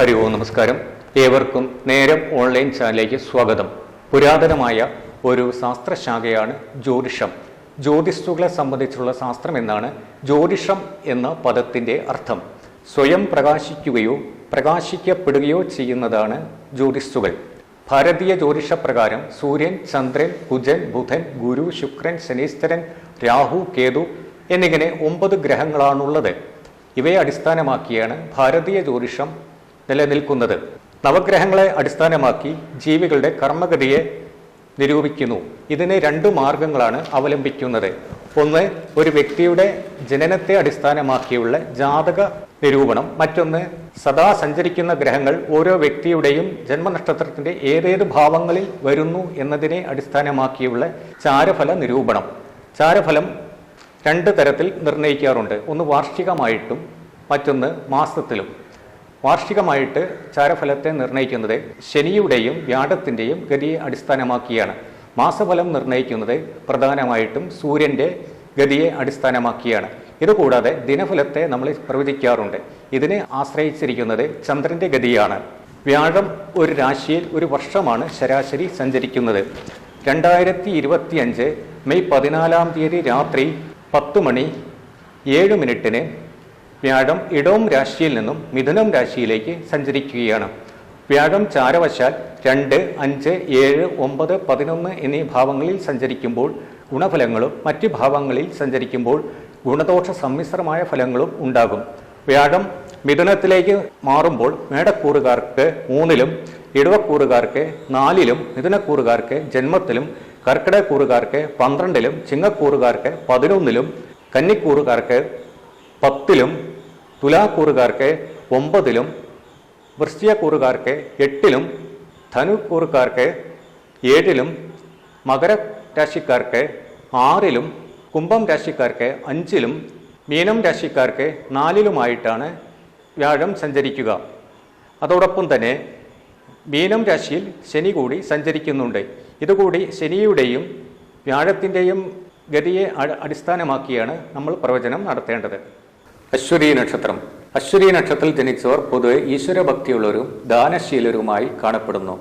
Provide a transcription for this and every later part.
ഹരി ഓം നമസ്കാരം. ഏവർക്കും നേരം ഓൺലൈൻ ചാനലിലേക്ക് സ്വാഗതം. പുരാതനമായ ഒരു ശാസ്ത്രശാഖയാണ് ജ്യോതിഷം. ജ്യോതിഷുകളെ സംബന്ധിച്ചുള്ള ശാസ്ത്രം എന്നാണ് ജ്യോതിഷം എന്ന പദത്തിൻ്റെ അർത്ഥം. സ്വയം പ്രകാശിക്കുകയോ പ്രകാശിക്കപ്പെടുകയോ ചെയ്യുന്നതാണ് ജ്യോതിഷുകൾ. ഭാരതീയ ജ്യോതിഷപ്രകാരം സൂര്യൻ, ചന്ദ്രൻ, കുജൻ, ബുധൻ, ഗുരു, ശുക്രൻ, ശനീശ്വരൻ, രാഹു, കേതു എന്നിങ്ങനെ 9 ഗ്രഹങ്ങളാണുള്ളത്. ഇവയെ അടിസ്ഥാനമാക്കിയാണ് ഭാരതീയ ജ്യോതിഷം നിലനിൽക്കുന്നത്. നവഗ്രഹങ്ങളെ അടിസ്ഥാനമാക്കി ജീവികളുടെ കർമ്മഗതിയെ നിരൂപിക്കുന്നു. ഇതിന് 2 മാർഗങ്ങളാണ് അവലംബിക്കുന്നത്. ഒന്ന്, ഒരു വ്യക്തിയുടെ ജനനത്തെ അടിസ്ഥാനമാക്കിയുള്ള ജാതക നിരൂപണം. മറ്റൊന്ന്, സദാ സഞ്ചരിക്കുന്ന ഗ്രഹങ്ങൾ ഓരോ വ്യക്തിയുടെയും ജന്മനക്ഷത്രത്തിന്റെ ഏതേത് ഭാവങ്ങളിൽ വരുന്നു എന്നതിനെ അടിസ്ഥാനമാക്കിയുള്ള ചാരഫല നിരൂപണം. ചാരഫലം 2 തരത്തിൽ നിർണ്ണയിക്കാറുണ്ട്. ഒന്ന് വാർഷികമായിട്ടും മറ്റൊന്ന് മാസത്തിലും. വാർഷികമായിട്ട് ചാരഫലത്തെ നിർണ്ണയിക്കുന്നത് ശനിയുടെയും വ്യാഴത്തിൻ്റെയും ഗതിയെ അടിസ്ഥാനമാക്കിയാണ്. മാസഫലം നിർണ്ണയിക്കുന്നത് പ്രധാനമായിട്ടും സൂര്യൻ്റെ ഗതിയെ അടിസ്ഥാനമാക്കിയാണ്. ഇതുകൂടാതെ ദിനഫലത്തെ നമ്മൾ പ്രവചിക്കാറുണ്ട്. ഇതിനെ ആശ്രയിച്ചിരിക്കുന്നത് ചന്ദ്രൻ്റെ ഗതിയാണ്. വ്യാഴം ഒരു രാശിയിൽ ഒരു വർഷമാണ് ശരാശരി സഞ്ചരിക്കുന്നത്. 2025 മെയ് 14 രാത്രി 10:07 വ്യാഴം ഇടോം രാശിയിൽ നിന്നും മിഥുനം രാശിയിലേക്ക് സഞ്ചരിക്കുകയാണ്. വ്യാഴം ചാരവശാൽ 2, 5, 7, 9, 11 എന്നീ ഭാവങ്ങളിൽ സഞ്ചരിക്കുമ്പോൾ ഗുണഫലങ്ങളും മറ്റ് ഭാവങ്ങളിൽ സഞ്ചരിക്കുമ്പോൾ ഗുണദോഷ സമ്മിശ്രമായ ഫലങ്ങളും ഉണ്ടാകും. വ്യാഴം മിഥുനത്തിലേക്ക് മാറുമ്പോൾ മേടക്കൂറുകാർക്ക് 3-ലും, ഇടവക്കൂറുകാർക്ക് 4-ലും, മിഥുനക്കൂറുകാർക്ക് ജന്മത്തിലും, കർക്കിടകക്കൂറുകാർക്ക് 12-ലും, ചിങ്ങക്കൂറുകാർക്ക് 11-ലും, കന്നിക്കൂറുകാർക്ക് 10-ലും, തുലാക്കൂറുകാർക്ക് 9-ലും, വൃശ്ചികക്കൂറുകാർക്ക് 8-ലും, ധനുക്കൂറുകാർക്ക് 7-ലും, മകര രാശിക്കാർക്ക് 6-ലും, കുംഭം രാശിക്കാർക്ക് 5-ലും, മീനം രാശിക്കാർക്ക് 4-ലുമായിട്ടാണ് വ്യാഴം സഞ്ചരിക്കുക. അതോടൊപ്പം തന്നെ മീനം രാശിയിൽ ശനി കൂടി സഞ്ചരിക്കുന്നുണ്ട്. ഇതുകൂടി ശനിയുടെയും വ്യാഴത്തിൻ്റെയും ഗതിയെ അടിസ്ഥാനമാക്കിയാണ് നമ്മൾ പ്രവചനം നടത്തേണ്ടത്. അശ്വതി നക്ഷത്രം. അശ്വതി നക്ഷത്രത്തിൽ ജനിച്ചവർ പൊതുവെ ഈശ്വരഭക്തിയുള്ളവരും ദാനശീലരുമായി കാണപ്പെടുന്നു.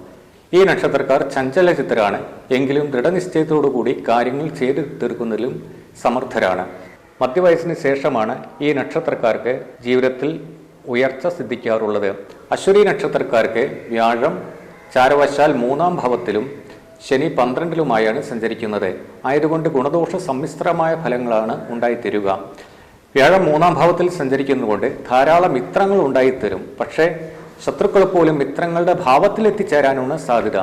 ഈ നക്ഷത്രക്കാർ ചഞ്ചലചിത്തരാണ്. എങ്കിലും ദൃഢനിശ്ചയത്തോടുകൂടി കാര്യങ്ങൾ ചെയ്തു തീർക്കുന്നതിലും സമർത്ഥരാണ്. മധ്യവയസ്സിന് ശേഷമാണ് ഈ നക്ഷത്രക്കാർക്ക് ജീവിതത്തിൽ ഉയർച്ച സിദ്ധിക്കാറുള്ളത്. അശ്വതി നക്ഷത്രക്കാർക്ക് വ്യാഴം ചാരവശാൽ 3-ാം ഭാവത്തിലും ശനി 12-ലുമായാണ് സഞ്ചരിക്കുന്നത്. ആയതുകൊണ്ട് ഗുണദോഷ സമ്മിശ്രമായ ഫലങ്ങളാണ് ഉണ്ടായിത്തീരുക. വ്യാഴം 3-ാം ഭാവത്തിൽ സഞ്ചരിക്കുന്നതുകൊണ്ട് ധാരാളം മിത്രങ്ങൾ ഉണ്ടായിത്തരും. പക്ഷേ ശത്രുക്കൾ പോലും മിത്രങ്ങളുടെ ഭാവത്തിൽ എത്തിച്ചേരാനാണ് സാധ്യത.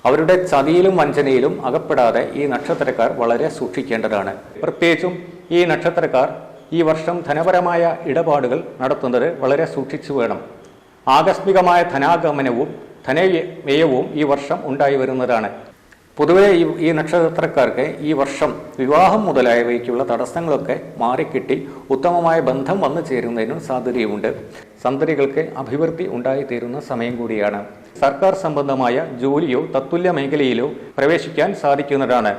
അവരുടെ ചതിയിലും വഞ്ചനയിലും അകപ്പെടാതെ ഈ നക്ഷത്രക്കാർ വളരെ സൂക്ഷിക്കേണ്ടതാണ്. പ്രത്യേകിച്ചും ഈ നക്ഷത്രക്കാർ ഈ വർഷം ധനപരമായ ഇടപാടുകൾ നടത്തുന്നത് വളരെ സൂക്ഷിച്ചു വേണം. ആകസ്മികമായ ധനാഗമനവും ധനവ്യയവും ഈ വർഷം ഉണ്ടായി വരുന്നതാണ്. പൊതുവെ ഈ നക്ഷത്രക്കാർക്ക് ഈ വർഷം വിവാഹം മുതലായവയ്ക്കുള്ള തടസ്സങ്ങളൊക്കെ മാറിക്കിട്ടി ഉത്തമമായ ബന്ധം വന്നു ചേരുന്നതിനും സാധ്യതയുണ്ട്. സന്തതികൾക്ക് അഭിവൃദ്ധി ഉണ്ടായിത്തീരുന്ന സമയം കൂടിയാണ്. സർക്കാർ സംബന്ധമായ ജോലിയോ തത്തുല്യ മേഖലയിലോ പ്രവേശിക്കാൻ സാധിക്കുന്നതാണ്.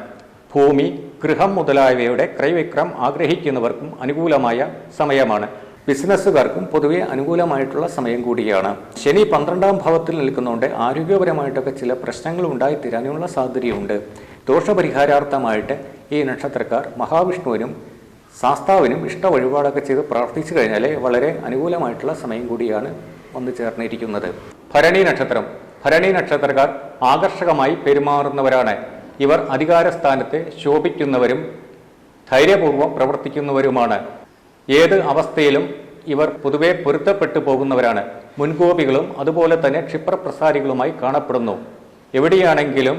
ഭൂമി, ഗൃഹം മുതലായവയുടെ ക്രയവിക്രയം ആഗ്രഹിക്കുന്നവർക്കും അനുകൂലമായ സമയമാണ്. ബിസിനസ്സുകാർക്കും പൊതുവെ അനുകൂലമായിട്ടുള്ള സമയം കൂടിയാണ്. ശനി 12-ാം ഭാവത്തിൽ നിൽക്കുന്നതുകൊണ്ട് ആരോഗ്യപരമായിട്ടൊക്കെ ചില പ്രശ്നങ്ങൾ ഉണ്ടായിത്തീരാനുള്ള സാധ്യതയുണ്ട്. ദോഷപരിഹാരാർത്ഥമായിട്ട് ഈ നക്ഷത്രക്കാർ മഹാവിഷ്ണുവിനും ശാസ്താവിനും ഇഷ്ട വഴിപാടൊക്കെ ചെയ്ത് പ്രാർത്ഥിച്ചു കഴിഞ്ഞാൽ വളരെ അനുകൂലമായിട്ടുള്ള സമയം കൂടിയാണ് വന്നു ചേർന്നിരിക്കുന്നത്. ഭരണി നക്ഷത്രം. ഭരണി നക്ഷത്രക്കാർ ആകർഷകമായി പെരുമാറുന്നവരാണ്. ഇവർ അധികാരസ്ഥാനത്ത് ശോഭിക്കുന്നവരും ധൈര്യപൂർവ്വം പ്രവർത്തിക്കുന്നവരുമാണ്. ഏത് അവസ്ഥയിലും ഇവർ പൊതുവെ പൊരുത്തപ്പെട്ടു പോകുന്നവരാണ്. മുൻകോപികളും അതുപോലെ തന്നെ ക്ഷിപ്രപ്രസാരികളുമായി കാണപ്പെടുന്നു. എവിടെയാണെങ്കിലും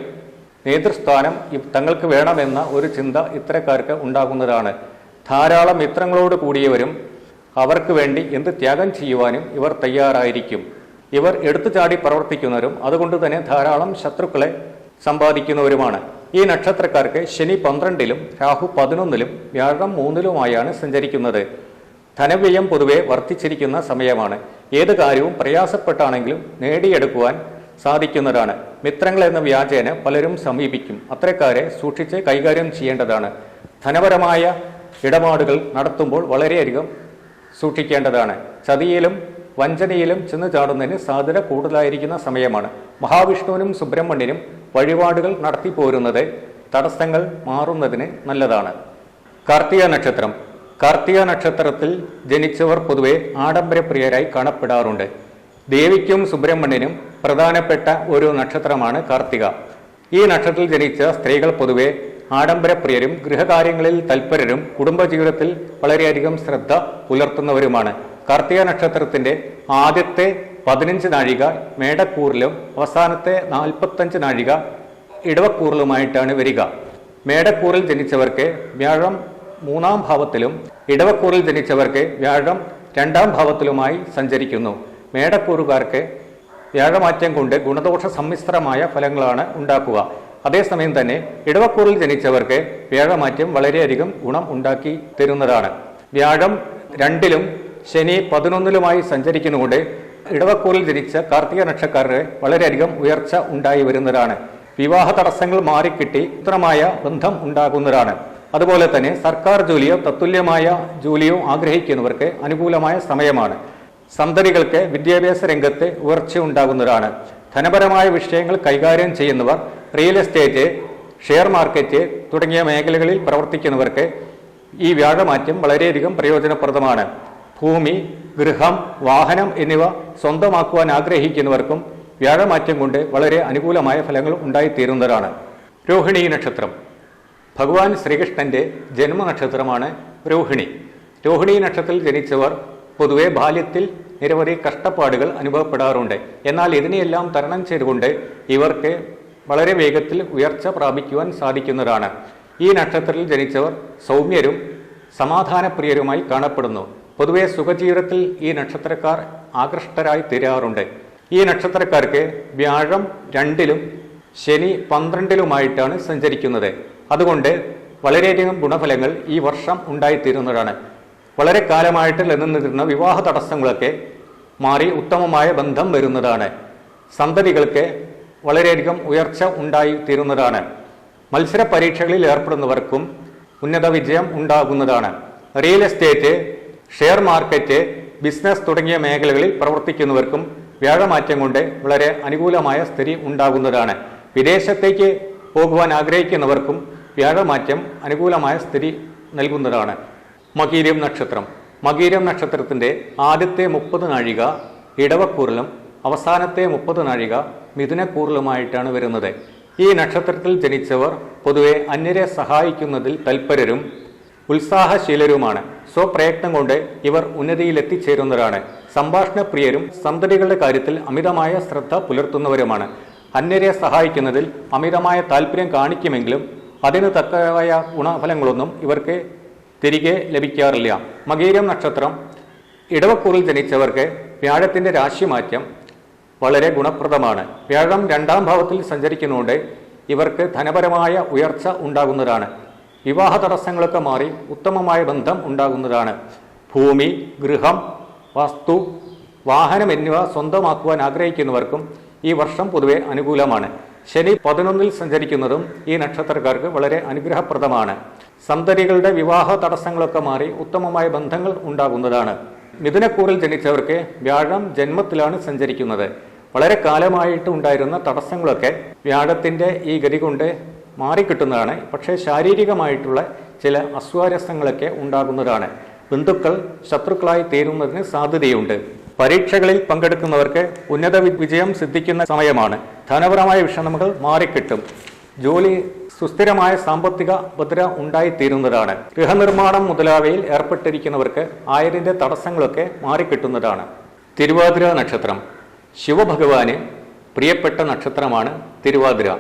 നേതൃസ്ഥാനം തങ്ങൾക്ക് വേണമെന്ന ഒരു ചിന്ത ഇത്തരക്കാർക്ക് ഉണ്ടാകുന്നതാണ്. ധാരാളം മിത്രങ്ങളോട് കൂടിയവരും അവർക്ക് വേണ്ടി എന്ത് ത്യാഗം ചെയ്യുവാനും ഇവർ തയ്യാറായിരിക്കും. ഇവർ എടുത്തുചാടി പ്രവർത്തിക്കുന്നവരും അതുകൊണ്ട് തന്നെ ധാരാളം ശത്രുക്കളെ സമ്പാദിക്കുന്നവരുമാണ്. ഈ നക്ഷത്രക്കാർക്ക് ശനി 12-ലും രാഹു 11-ലും വ്യാഴം 3-ലുമായാണ് സഞ്ചരിക്കുന്നത്. ധനവ്യയം പൊതുവെ വർദ്ധിച്ചിരിക്കുന്ന സമയമാണ്. ഏത് കാര്യവും പ്രയാസപ്പെട്ടാണെങ്കിലും നേടിയെടുക്കുവാൻ സാധിക്കുന്നതാണ്. മിത്രങ്ങൾ എന്ന വ്യാജേന പലരും സമീപിക്കും. അത്തരക്കാരെ സൂക്ഷിച്ച് കൈകാര്യം ചെയ്യേണ്ടതാണ്. ധനപരമായ ഇടപാടുകൾ നടത്തുമ്പോൾ വളരെയധികം സൂക്ഷിക്കേണ്ടതാണ്. ചതിയിലും വഞ്ചനയിലും ചെന്ന് ചാടുന്നതിന് സാധ്യത കൂടുതലായിരിക്കുന്ന സമയമാണ്. മഹാവിഷ്ണുവിനും സുബ്രഹ്മണ്യനും വഴിപാടുകൾ നടത്തി പോരുന്നത് തടസ്സങ്ങൾ മാറുന്നതിന് നല്ലതാണ്. കാർത്തിക നക്ഷത്രം. കാർത്തിക നക്ഷത്രത്തിൽ ജനിച്ചവർ പൊതുവെ ആഡംബരപ്രിയരായി കാണപ്പെടാറുണ്ട്. ദേവിക്കും സുബ്രഹ്മണ്യനും പ്രധാനപ്പെട്ട ഒരു നക്ഷത്രമാണ് കാർത്തിക. ഈ നക്ഷത്രത്തിൽ ജനിച്ച സ്ത്രീകൾ പൊതുവെ ആഡംബരപ്രിയരും ഗൃഹകാര്യങ്ങളിൽ തൽപരരും കുടുംബജീവിതത്തിൽ വളരെയധികം ശ്രദ്ധ പുലർത്തുന്നവരുമാണ്. കാർത്തിക നക്ഷത്രത്തിന്റെ ആദ്യത്തെ 15 നാഴിക മേടക്കൂറിലും അവസാനത്തെ 45 നാഴിക ഇടവക്കൂറിലുമായിട്ടാണ് വരിക. മേടക്കൂറിൽ ജനിച്ചവർക്ക് വ്യാഴം 3-ാം ഭാവത്തിലും ഇടവക്കൂറിൽ ജനിച്ചവർക്ക് വ്യാഴം 2-ാം ഭാവത്തിലുമായി സഞ്ചരിക്കുന്നു. മേടക്കൂറുകാർക്ക് വ്യാഴമാറ്റം കൊണ്ട് ഗുണദോഷ സമ്മിശ്രമായ ഫലങ്ങളാണ് ഉണ്ടാക്കുക. അതേസമയം തന്നെ ഇടവക്കൂറിൽ ജനിച്ചവർക്ക് വ്യാഴമാറ്റം വളരെയധികം ഗുണം ഉണ്ടാക്കി തരുന്നതാണ്. വ്യാഴം 2-ലും ശനി 11-ലുമായി സഞ്ചരിക്കുന്നതുകൊണ്ട് ഇടവക്കൂറിൽ ജനിച്ച കാർത്തിക നക്ഷത്രക്കാരുടെ വളരെയധികം ഉയർച്ച ഉണ്ടായി വരുന്നതാണ്. വിവാഹ തടസ്സങ്ങൾ മാറിക്കിട്ടി ഉത്തരമായ ബന്ധം ഉണ്ടാകുന്നതാണ്. അതുപോലെ തന്നെ സർക്കാർ ജോലിയോ തത്തുല്യമായ ജോലിയോ ആഗ്രഹിക്കുന്നവർക്ക് അനുകൂലമായ സമയമാണ്. സന്തതികൾക്ക് വിദ്യാഭ്യാസ രംഗത്ത് ഉയർച്ച ഉണ്ടാകുന്നതാണ്. ധനപരമായ വിഷയങ്ങൾ കൈകാര്യം ചെയ്യുന്നവർ, റിയൽ എസ്റ്റേറ്റ്, ഷെയർ മാർക്കറ്റ് തുടങ്ങിയ മേഖലകളിൽ പ്രവർത്തിക്കുന്നവർക്ക് ഈ വ്യാഴമാറ്റം വളരെയധികം പ്രയോജനപ്രദമാണ്. ഭൂമി, ഗൃഹം, വാഹനം എന്നിവ സ്വന്തമാക്കുവാൻ ആഗ്രഹിക്കുന്നവർക്കും വ്യാഴമാറ്റം കൊണ്ട് വളരെ അനുകൂലമായ ഫലങ്ങൾ ഉണ്ടായിത്തീരുന്നതാണ്. രോഹിണി നക്ഷത്രം. ഭഗവാൻ ശ്രീകൃഷ്ണന്റെ ജന്മനക്ഷത്രമാണ് രോഹിണി. രോഹിണി നക്ഷത്രത്തിൽ ജനിച്ചവർ പൊതുവെ ബാല്യത്തിൽ നിരവധി കഷ്ടപ്പാടുകൾ അനുഭവപ്പെടാറുണ്ട്. എന്നാൽ ഇതിനെയെല്ലാം തരണം ചെയ്തുകൊണ്ട് ഇവർക്ക് വളരെ വേഗത്തിൽ ഉയർച്ച പ്രാപിക്കുവാൻ സാധിക്കുന്നതാണ്. ഈ നക്ഷത്രത്തിൽ ജനിച്ചവർ സൗമ്യരും സമാധാനപ്രിയരുമായി കാണപ്പെടുന്നു. പൊതുവെ സുഖജീവിതത്തിൽ ഈ നക്ഷത്രക്കാർ ആകൃഷ്ടരായി തീരാറുണ്ട്. ഈ നക്ഷത്രക്കാർക്ക് വ്യാഴം 2-ലും ശനി 12-ലുമായിട്ടാണ് സഞ്ചരിക്കുന്നത്. അതുകൊണ്ട് വളരെയധികം ഗുണഫലങ്ങൾ ഈ വർഷം ഉണ്ടായിത്തീരുന്നതാണ്. വളരെ കാലമായിട്ട് നിലനിന്നിരുന്ന വിവാഹ തടസ്സങ്ങളൊക്കെ മാറി ഉത്തമമായ ബന്ധം വരുന്നതാണ്. സന്തതികൾക്ക് വളരെയധികം ഉയർച്ച ഉണ്ടായിത്തീരുന്നതാണ്. മത്സര പരീക്ഷകളിൽ ഏർപ്പെടുന്നവർക്കും ഉന്നത വിജയം ഉണ്ടാകുന്നതാണ്. Real estate, share market, business തുടങ്ങിയ മേഖലകളിൽ പ്രവർത്തിക്കുന്നവർക്കും വ്യാഴമാറ്റം കൊണ്ട് വളരെ അനുകൂലമായ സ്ഥിതി ഉണ്ടാകുന്നതാണ്. വിദേശത്തേക്ക് പോകുവാൻ ആഗ്രഹിക്കുന്നവർക്കും വ്യാഴമാറ്റം അനുകൂലമായ സ്ഥിതി നൽകുന്നതാണ്. മകീരം നക്ഷത്രം. മകീരം നക്ഷത്രത്തിന്റെ ആദ്യത്തെ 30 നാഴിക ഇടവക്കൂറിലും അവസാനത്തെ 30 നാഴിക മിഥുനക്കൂറിലുമായിട്ടാണ് വരുന്നത്. ഈ നക്ഷത്രത്തിൽ ജനിച്ചവർ പൊതുവെ അന്യരെ സഹായിക്കുന്നതിൽ തൽപരരും ഉത്സാഹശീലരുമാണ്. സ്വപ്രയത്നം കൊണ്ട് ഇവർ ഉന്നതിയിലെത്തിച്ചേരുന്നവരാണ്. സംഭാഷണപ്രിയരും സന്തതികളുടെ കാര്യത്തിൽ അമിതമായ ശ്രദ്ധ പുലർത്തുന്നവരുമാണ്. അന്യരെ സഹായിക്കുന്നതിൽ അമിതമായ താല്പര്യം കാണിക്കുമെങ്കിലും അതിന് തക്കതായ ഗുണഫലങ്ങളൊന്നും ഇവർക്ക് തിരികെ ലഭിക്കാറില്ല. മകീരം നക്ഷത്രം ഇടവക്കൂറിൽ ജനിച്ചവർക്ക് വ്യാഴത്തിന്റെ രാശിമാറ്റം വളരെ ഗുണപ്രദമാണ്. വ്യാഴം 2-ാം ഭാവത്തിൽ സഞ്ചരിക്കുന്നതുകൊണ്ട് ഇവർക്ക് ധനപരമായ ഉയർച്ച ഉണ്ടാകുന്നതാണ്. വിവാഹ തടസ്സങ്ങളൊക്കെ മാറി ഉത്തമമായ ബന്ധം ഉണ്ടാകുന്നതാണ്. ഭൂമി, ഗൃഹം, വസ്തു, വാഹനം എന്നിവ സ്വന്തമാക്കുവാൻ ആഗ്രഹിക്കുന്നവർക്കും ഈ വർഷം പൊതുവെ അനുകൂലമാണ്. ശനി 11-ൽ സഞ്ചരിക്കുന്നതും ഈ നക്ഷത്രക്കാർക്ക് വളരെ അനുഗ്രഹപ്രദമാണ്. സന്തതികളുടെ വിവാഹ തടസ്സങ്ങളൊക്കെ മാറി ഉത്തമമായ ബന്ധങ്ങൾ ഉണ്ടാകുന്നതാണ്. മിഥുനക്കൂറിൽ ജനിച്ചവർക്ക് വ്യാഴം ജന്മത്തിലാണ് സഞ്ചരിക്കുന്നത്. വളരെ കാലമായിട്ട് ഉണ്ടായിരുന്ന തടസ്സങ്ങളൊക്കെ വ്യാഴത്തിന്റെ ഈ ഗതി കൊണ്ട് മാറിക്കിട്ടുന്നതാണ്. പക്ഷേ ശാരീരികമായിട്ടുള്ള ചില അസ്വാരസ്യങ്ങളൊക്കെ ഉണ്ടാകുന്നതാണ്. ബന്ധുക്കൾ ശത്രുക്കളായി തീരുന്നതിന് സാധ്യതയുണ്ട്. പരീക്ഷകളിൽ പങ്കെടുക്കുന്നവർക്ക് ഉന്നത വിജയം സിദ്ധിക്കുന്ന സമയമാണ്. ധനപരമായ വിഷമങ്ങൾ മാറിക്കിട്ടും. ജോലി സുസ്ഥിരമായ സാമ്പത്തിക ഭദ്രത ഉണ്ടായിത്തീരുന്നതാണ്. ഗൃഹനിർമ്മാണം മുതലായവയിൽ ഏർപ്പെട്ടിരിക്കുന്നവർക്ക് ആയതിന്റെ തടസ്സങ്ങളൊക്കെ മാറിക്കിട്ടുന്നതാണ്. തിരുവാതിര നക്ഷത്രം. ശിവഭഗവാന് പ്രിയപ്പെട്ട നക്ഷത്രമാണ് തിരുവാതിര.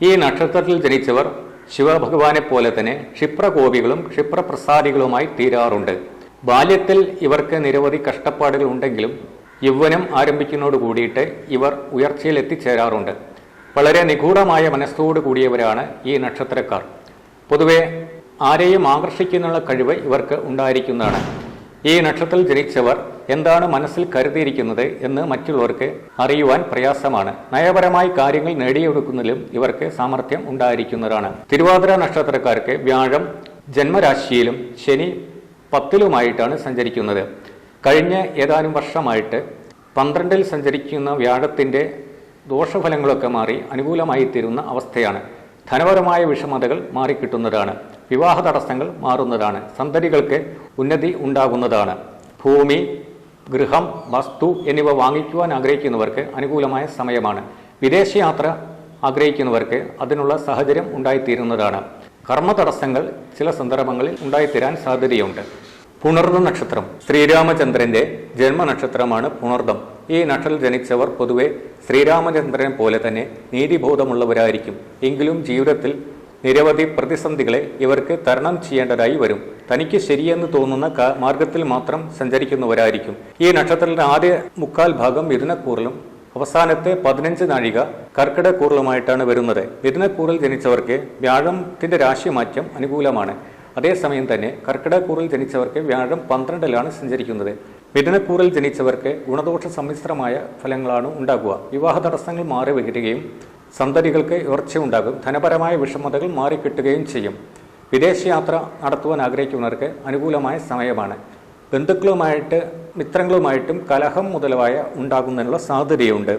ഈ നക്ഷത്രത്തിൽ ജനിച്ചവർ ശിവഭഗവാനെ പോലെ തന്നെ ക്ഷിപ്രകോപികളും ക്ഷിപ്രപ്രസാദികളുമായി തീരാറുണ്ട്. ബാല്യത്തിൽ ഇവർക്ക് നിരവധി കഷ്ടപ്പാടുകൾ ഉണ്ടെങ്കിലും യൗവനം ആരംഭിക്കുന്നതോട് കൂടിയിട്ട് ഇവർ ഉയർച്ചയിൽ എത്തിച്ചേരാറുണ്ട്. വളരെ നിഗൂഢമായ മനസ്സോട് കൂടിയവരാണ് ഈ നക്ഷത്രക്കാർ. പൊതുവെ ആരെയും ആകർഷിക്കാനുള്ള കഴിവ് ഇവർക്ക് ഉണ്ടായിരിക്കുന്നതാണ്. ഈ നക്ഷത്രത്തിൽ ജനിച്ചവർ എന്താണ് മനസ്സിൽ കരുതിയിരിക്കുന്നത് എന്ന് മറ്റുള്ളവർക്ക് അറിയുവാൻ പ്രയാസമാണ്. നയപരമായി കാര്യങ്ങൾ നേടിയെടുക്കുന്നതിലും ഇവർക്ക് സാമർഥ്യം ഉണ്ടായിരിക്കുന്നതാണ്. തിരുവാതിര നക്ഷത്രക്കാർക്ക് വ്യാഴം ജന്മരാശിയിലും ശനി 10-ലുമായിട്ടാണ് സഞ്ചരിക്കുന്നത്. കഴിഞ്ഞ ഏതാനും വർഷമായിട്ട് 12-ൽ സഞ്ചരിക്കുന്ന വ്യാഴത്തിൻ്റെ ദോഷഫലങ്ങളൊക്കെ മാറി അനുകൂലമായി തീരുന്ന അവസ്ഥയാണ്. ധനപരമായ വിഷമതകൾ മാറിക്കിട്ടുന്നതാണ്. വിവാഹ തടസ്സങ്ങൾ മാറുന്നതാണ്. സന്തതികൾക്ക് ഉന്നതി ഉണ്ടാകുന്നതാണ്. ഭൂമി, ഗൃഹം, വസ്തു എന്നിവ വാങ്ങിക്കുവാൻ ആഗ്രഹിക്കുന്നവർക്ക് അനുകൂലമായ സമയമാണ്. വിദേശയാത്ര ആഗ്രഹിക്കുന്നവർക്ക് അതിനുള്ള സാഹചര്യം ഉണ്ടായിത്തീരുന്നതാണ്. കർമ്മ തടസ്സങ്ങൾ ചില സന്ദർഭങ്ങളിൽ ഉണ്ടായിത്തീരാൻ സാധ്യതയുണ്ട്. പുണർദം നക്ഷത്രം ശ്രീരാമചന്ദ്രന്റെ ജന്മനക്ഷത്രമാണ് പുണർദം. ഈ നക്ഷത്രത്തിൽ ജനിച്ചവർ പൊതുവെ ശ്രീരാമചന്ദ്രനെ പോലെ തന്നെ നീതിബോധമുള്ളവരായിരിക്കും. എങ്കിലും ജീവിതത്തിൽ നിരവധി പ്രതിസന്ധികളെ ഇവർക്ക് തരണം ചെയ്യേണ്ടതായി വരും. തനിക്ക് ശരിയെന്ന് തോന്നുന്ന മാർഗത്തിൽ മാത്രം സഞ്ചരിക്കുന്നവരായിരിക്കും. ഈ നക്ഷത്രത്തിന്റെ ആദ്യ 3/4 ഭാഗം മിഥുനക്കൂറിലും അവസാനത്തെ 15 നാഴിക കർക്കിടക്കൂറിലുമായിട്ടാണ് വരുന്നത്. മിഥുനക്കൂറിൽ ജനിച്ചവർക്ക് വ്യാഴത്തിന്റെ രാശിമാറ്റം അനുകൂലമാണ്. അതേസമയം തന്നെ കർക്കിടക്കൂറിൽ ജനിച്ചവർക്ക് വ്യാഴം 12-ലാണ് സഞ്ചരിക്കുന്നത്. മിഥുനക്കൂറിൽ ജനിച്ചവർക്ക് ഗുണദോഷ സമ്മിശ്രമായ ഫലങ്ങളാണ് ഉണ്ടാകുക. വിവാഹ തടസ്സങ്ങൾ മാറി വരികയും സന്തതികൾക്ക് ഉയർച്ചയുണ്ടാകും. ധനപരമായ വിഷമതകൾ മാറിക്കിട്ടുകയും ചെയ്യും. വിദേശയാത്ര നടത്തുവാൻ ആഗ്രഹിക്കുന്നവർക്ക് അനുകൂലമായ സമയമാണ്. ബന്ധുക്കളുമായിട്ട് മിത്രങ്ങളുമായിട്ടും കലഹം മുതലായ ഉണ്ടാകുന്നതിനുള്ള സാധ്യതയുണ്ട്.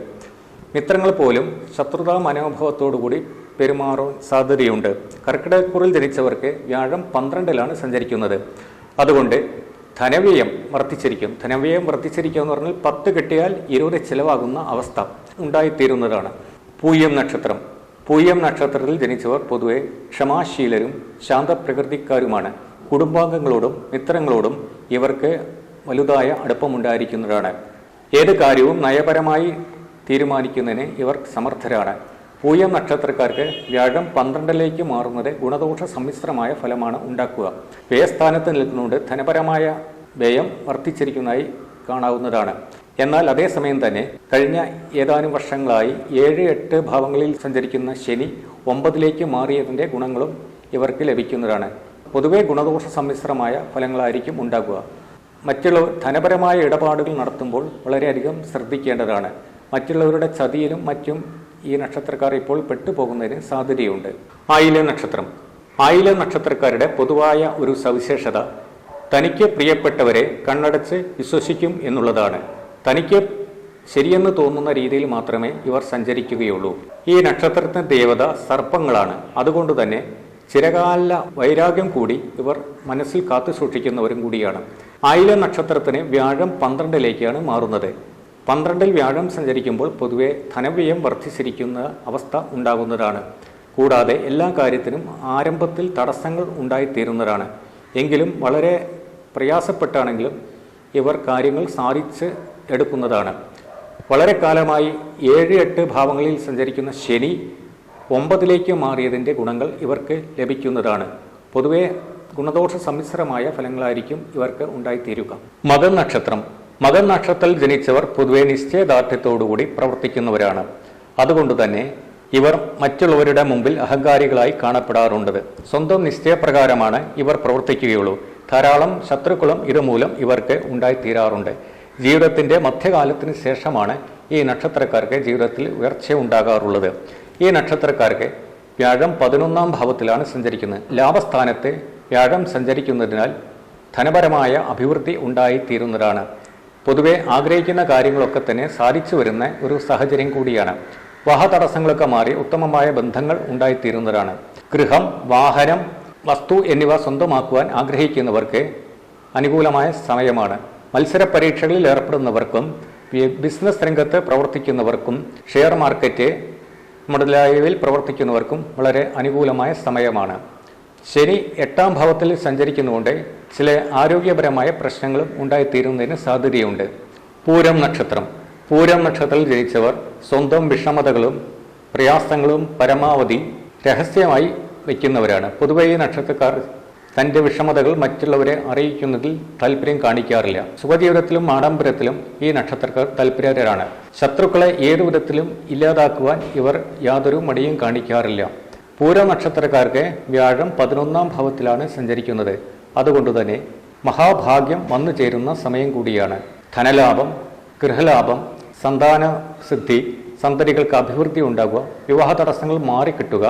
മിത്രങ്ങൾ പോലും ശത്രുതാ മനോഭാവത്തോടുകൂടി പെരുമാറാൻ സാധ്യതയുണ്ട്. കർക്കിടകക്കൂറിൽ ജനിച്ചവർക്ക് വ്യാഴം 12-ലാണ് സഞ്ചരിക്കുന്നത്. അതുകൊണ്ട് ധനവ്യയം വർദ്ധിച്ചിരിക്കും. ധനവ്യയം വർദ്ധിച്ചിരിക്കുക എന്ന് പറഞ്ഞാൽ 10 കിട്ടിയാൽ 20 ചിലവാകുന്ന അവസ്ഥ ഉണ്ടായിത്തീരുന്നതാണ്. പൂയം നക്ഷത്രം. പൂയം നക്ഷത്രത്തിൽ ജനിച്ചവർ പൊതുവെ ക്ഷമാശീലരും ശാന്തപ്രകൃതിക്കാരുമാണ്. കുടുംബാംഗങ്ങളോടും മിത്രങ്ങളോടും ഇവർക്ക് വലുതായ അടുപ്പമുണ്ടായിരിക്കുന്നതാണ്. ഏത് കാര്യവും നയപരമായി തീരുമാനിക്കുന്നതിന് ഇവർ സമർത്ഥരാണ്. പൂയം നക്ഷത്രക്കാർക്ക് വ്യാഴം 12-ലേക്ക് മാറുന്നത് ഗുണദോഷ സമ്മിശ്രമായ ഫലമാണ് ഉണ്ടാക്കുക. വ്യയസ്ഥാനത്ത് നിൽക്കുന്നുണ്ട് ധനപരമായ വ്യയം വർദ്ധിച്ചിരിക്കുന്നതായി കാണാവുന്നതാണ്. എന്നാൽ അതേസമയം തന്നെ കഴിഞ്ഞ ഏതാനും വർഷങ്ങളായി 7-8 ഭാവങ്ങളിൽ സഞ്ചരിക്കുന്ന ശനി 9-ലേക്ക് മാറിയതിൻ്റെ ഗുണങ്ങളും ഇവർക്ക് ലഭിക്കുന്നതാണ്. പൊതുവെ ഗുണദോഷ സമ്മിശ്രമായ ഫലങ്ങളായിരിക്കും ഉണ്ടാകുക. മറ്റുള്ളവർ ധനപരമായ ഇടപാടുകൾ നടത്തുമ്പോൾ വളരെയധികം ശ്രദ്ധിക്കേണ്ടതാണ്. മറ്റുള്ളവരുടെ ചതിയിലും മറ്റും ഈ നക്ഷത്രക്കാർ ഇപ്പോൾ പെട്ടുപോകുന്നതിന് സാധ്യതയുണ്ട്. ആയില്യം നക്ഷത്രം. ആയില്യം നക്ഷത്രക്കാരുടെ പൊതുവായ ഒരു സവിശേഷത തനിക്ക് പ്രിയപ്പെട്ടവരെ കണ്ണടച്ച് വിശ്വസിക്കും എന്നുള്ളതാണ്. തനിക്ക് ശരിയെന്ന് തോന്നുന്ന രീതിയിൽ മാത്രമേ ഇവർ സഞ്ചരിക്കുകയുള്ളൂ. ഈ നക്ഷത്രത്തിന്റെ ദേവത സർപ്പങ്ങളാണ്. അതുകൊണ്ട് തന്നെ ചിരകാല വൈരാഗ്യം കൂടി ഇവർ മനസ്സിൽ കാത്തു സൂക്ഷിക്കുന്നവരും കൂടിയാണ്. ആയില്യം നക്ഷത്രത്തിന് വ്യാഴം 12-ലേക്കാണ് മാറുന്നത്. 12-ൽ വ്യാഴം സഞ്ചരിക്കുമ്പോൾ പൊതുവെ ധനവ്യയം വർദ്ധിച്ചിരിക്കുന്ന അവസ്ഥ ഉണ്ടാകുന്നതാണ്. കൂടാതെ എല്ലാ കാര്യത്തിനും ആരംഭത്തിൽ തടസ്സങ്ങൾ ഉണ്ടായിത്തീരുന്നതാണ്. എങ്കിലും വളരെ പ്രയാസപ്പെട്ടാണെങ്കിലും ഇവർ കാര്യങ്ങൾ സാധിച്ച് എടുക്കുന്നതാണ്. വളരെ കാലമായി 7-8 ഭാവങ്ങളിൽ സഞ്ചരിക്കുന്ന ശനി 9-ലേക്ക് മാറിയതിൻ്റെ ഗുണങ്ങൾ ഇവർക്ക് ലഭിക്കുന്നതാണ്. പൊതുവെ ഗുണദോഷ സമ്മിശ്രമായ ഫലങ്ങളായിരിക്കും ഇവർക്ക് ഉണ്ടായിത്തീരുക. മകൻ നക്ഷത്രം. മകൻ നക്ഷത്രത്തിൽ ജനിച്ചവർ പൊതുവെ നിശ്ചയദാർഢ്യത്തോടുകൂടി പ്രവർത്തിക്കുന്നവരാണ്. അതുകൊണ്ട് തന്നെ ഇവർ മറ്റുള്ളവരുടെ മുമ്പിൽ അഹങ്കാരികളായി കാണപ്പെടാറുണ്ട്. സ്വന്തം നിശ്ചയപ്രകാരമാണ് ഇവർ പ്രവർത്തിക്കുകയുള്ളൂ. ധാരാളം ശത്രുക്കളും ഇതുമൂലം ഇവർക്ക് ഉണ്ടായിത്തീരാറുണ്ട്. ജീവിതത്തിൻ്റെ മധ്യകാലത്തിന് ശേഷമാണ് ഈ നക്ഷത്രക്കാർക്ക് ജീവിതത്തിൽ ഉയർച്ച ഉണ്ടാകാറുള്ളത്. ഈ നക്ഷത്രക്കാർക്ക് വ്യാഴം 11-ാം ഭാവത്തിലാണ് സഞ്ചരിക്കുന്നത്. ലാഭസ്ഥാനത്ത് വ്യാഴം സഞ്ചരിക്കുന്നതിനാൽ ധനപരമായ അഭിവൃദ്ധി ഉണ്ടായിത്തീരുന്നതാണ്. പൊതുവെ ആഗ്രഹിക്കുന്ന കാര്യങ്ങളൊക്കെ തന്നെ സാധിച്ചു വരുന്ന ഒരു സാഹചര്യം കൂടിയാണ്. വിവാഹ തടസ്സങ്ങളൊക്കെ മാറി ഉത്തമമായ ബന്ധങ്ങൾ ഉണ്ടായിത്തീരുന്നതാണ്. ഗൃഹം, വാഹനം, വസ്തു എന്നിവ സ്വന്തമാക്കുവാൻ ആഗ്രഹിക്കുന്നവർക്ക് അനുകൂലമായ സമയമാണ്. മത്സര പരീക്ഷകളിൽ ഏർപ്പെടുന്നവർക്കും ബിസിനസ് രംഗത്ത് പ്രവർത്തിക്കുന്നവർക്കും ഷെയർ മാർക്കറ്റ് മുതലായവയിൽ പ്രവർത്തിക്കുന്നവർക്കും വളരെ അനുകൂലമായ സമയമാണ്. ശനി 8-ാം ഭാവത്തിൽ സഞ്ചരിക്കുന്നതുകൊണ്ട് ചില ആരോഗ്യപരമായ പ്രശ്നങ്ങളും ഉണ്ടായിത്തീരുന്നതിന് സാധ്യതയുണ്ട്. പൂരം നക്ഷത്രം. പൂരം നക്ഷത്രത്തിൽ ജനിച്ചവർ സ്വന്തം വിഷമതകളും പ്രയാസങ്ങളും പരമാവധി രഹസ്യമായി വയ്ക്കുന്നവരാണ്. പൊതുവെ ഈ നക്ഷത്രക്കാർ തൻ്റെ വിഷമതകൾ മറ്റുള്ളവരെ അറിയിക്കുന്നതിൽ താല്പര്യം കാണിക്കാറില്ല. സുഖജീവിതത്തിലും ആഡംബരത്തിലും ഈ നക്ഷത്രക്കാർ താല്പര്യരാണ്. ശത്രുക്കളെ ഏതു വിധത്തിലും ഇല്ലാതാക്കുവാൻ ഇവർ യാതൊരു മടിയും കാണിക്കാറില്ല. പൂരം നക്ഷത്രക്കാർക്ക് വ്യാഴം 11-ാം ഭാവത്തിലാണ് സഞ്ചരിക്കുന്നത്. അതുകൊണ്ട് തന്നെ മഹാഭാഗ്യം വന്നു ചേരുന്ന സമയം കൂടിയാണ്. ധനലാഭം, ഗൃഹലാഭം, സന്താന സിദ്ധി, സന്തതികൾക്ക് അഭിവൃദ്ധി ഉണ്ടാകുക, വിവാഹ തടസ്സങ്ങൾ മാറിക്കിട്ടുക,